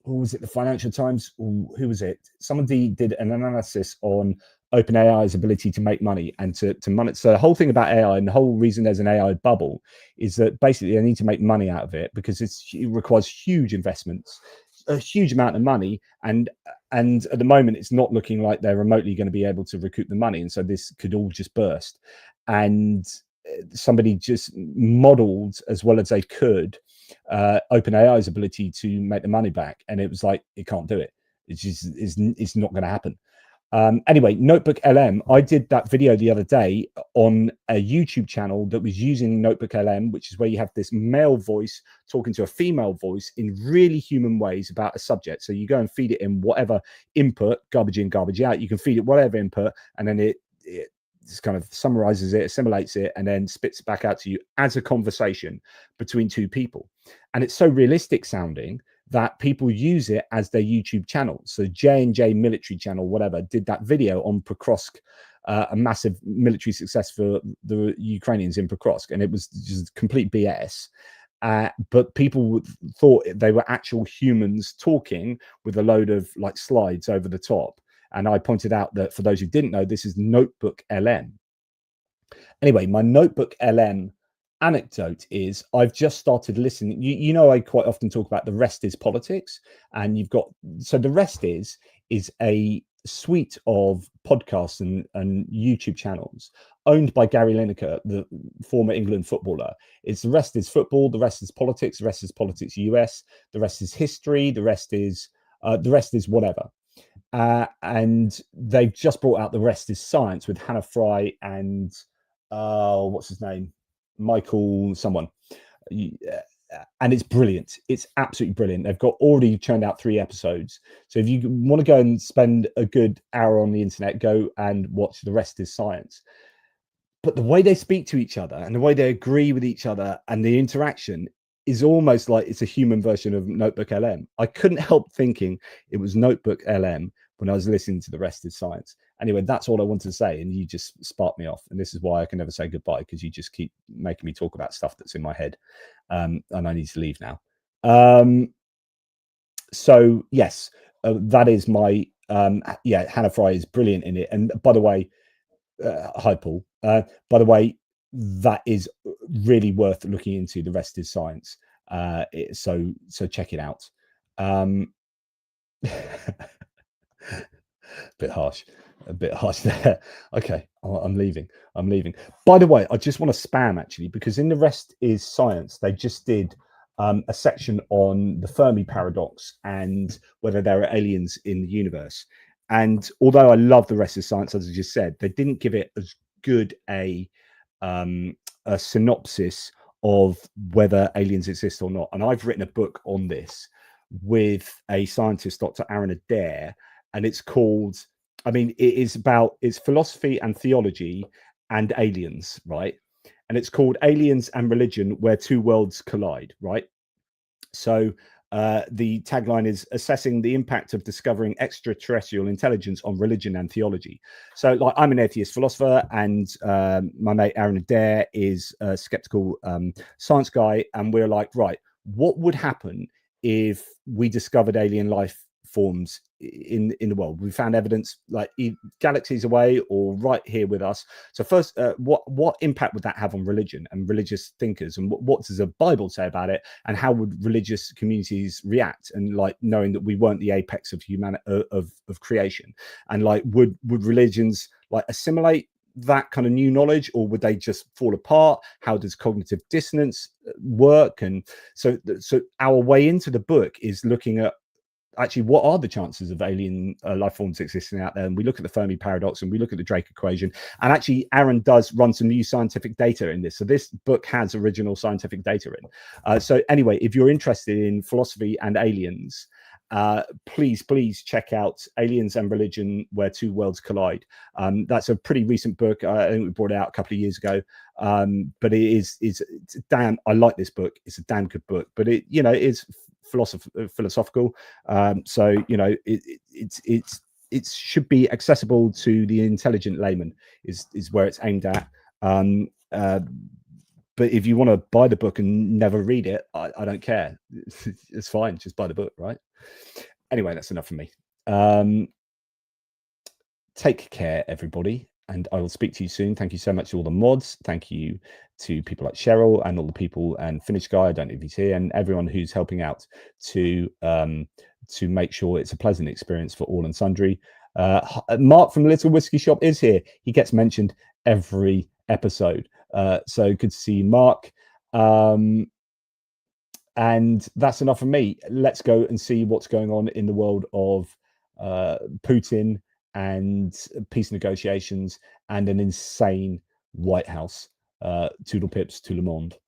who was it? The Financial Times? Who was it? Somebody did an analysis on OpenAI's ability to make money and to monetize. So the whole thing about AI, and the whole reason there's an AI bubble, is that basically they need to make money out of it because it requires huge investments, a huge amount of money, and at the moment it's not looking like they're remotely going to be able to recoup the money, and so this could all just burst. And somebody just modeled as well as they could OpenAI's ability to make the money back, and it was like, it can't do it. It's just it's not going to happen. Anyway, Notebook LM, I did that video the other day on a YouTube channel that was using Notebook LM, which is where you have this male voice talking to a female voice in really human ways about a subject. So you go and feed it in whatever input, garbage in, garbage out. You can feed it whatever input, and then it just kind of summarizes it, assimilates it, and then spits it back out to you as a conversation between two people. And it's so realistic sounding that people use it as their YouTube channel. So J&J military channel, whatever, did that video on Pokrovsk, a massive military success for the Ukrainians in Pokrovsk, and it was just complete BS. But people thought they were actual humans talking with a load of like slides over the top. And I pointed out that for those who didn't know, this is Notebook LM. Anyway, my Notebook LM anecdote is I've just started listening. You know, I quite often talk about The Rest is Politics, and you've got, so The Rest is a suite of podcasts and YouTube channels owned by Gary Lineker, the former England footballer. It's The Rest is Football, The Rest is Politics, The Rest is Politics US, The Rest is History, The Rest is whatever. And they've just brought out The Rest is Science with Hannah Fry and what's his name? Michael someone. And it's brilliant. It's absolutely brilliant. They've got already churned out 3 episodes. So if you want to go and spend a good hour on the internet, go and watch The Rest is Science. But the way they speak to each other and the way they agree with each other and the interaction is almost like it's a human version of Notebook LM. I couldn't help thinking it was Notebook LM when I was listening to The Rest is Science. Anyway, that's all I wanted to say, and you just sparked me off. And this is why I can never say goodbye, because you just keep making me talk about stuff that's in my head, and I need to leave now. So yes, that is my Hannah Fry is brilliant in it. And by the way, hi Paul. By the way, that is really worth looking into. The Rest is Science. So check it out. A bit harsh there. Okay, I'm leaving. By the way, I just want to spam actually, because in The Rest is Science, they just did a section on the Fermi paradox and whether there are aliens in the universe. And although I love The Rest is Science, as I just said, they didn't give it as good a synopsis of whether aliens exist or not. And I've written a book on this with a scientist, Dr. Aaron Adair, and it's called, I mean, it's philosophy and theology and aliens, right? And it's called Aliens and Religion, Where Two Worlds Collide, right? So the tagline is assessing the impact of discovering extraterrestrial intelligence on religion and theology. So like, I'm an atheist philosopher, and my mate Aaron Adair is a skeptical science guy. And we're like, right, what would happen if we discovered alien life forms in the world. We found evidence like galaxies away or right here with us. So first, what impact would that have on religion and religious thinkers, and what does the Bible say about it, and how would religious communities react, and like knowing that we weren't the apex of of creation, and like would religions like assimilate that kind of new knowledge, or would they just fall apart? How does cognitive dissonance work? And so our way into the book is looking at actually what are the chances of alien life forms existing out there, and we look at the Fermi paradox and we look at the Drake equation, and actually Aaron does run some new scientific data in this, so this book has original scientific data in. So anyway, if you're interested in philosophy and aliens, please check out Aliens and Religion, Where Two Worlds Collide. That's a pretty recent book. I think we brought it out a couple of years ago, but it's damn, I like this book. It's a damn good book, but it is philosophical, so it should be accessible to the intelligent layman is where it's aimed at. But if you want to buy the book and never read it, I don't care. It's fine. Just buy the book, right? Anyway, that's enough for me. Take care, everybody, and I will speak to you soon. Thank you so much to all the mods. Thank you to people like Cheryl and all the people, and Finnish guy, I don't know if he's here, and everyone who's helping out to make sure it's a pleasant experience for all and sundry. Mark from Little Whiskey Shop is here. He gets mentioned every episode. So good to see you, Mark. And that's enough for me. Let's go and see what's going on in the world of Putin and peace negotiations and an insane White House. Toodle pips to le monde.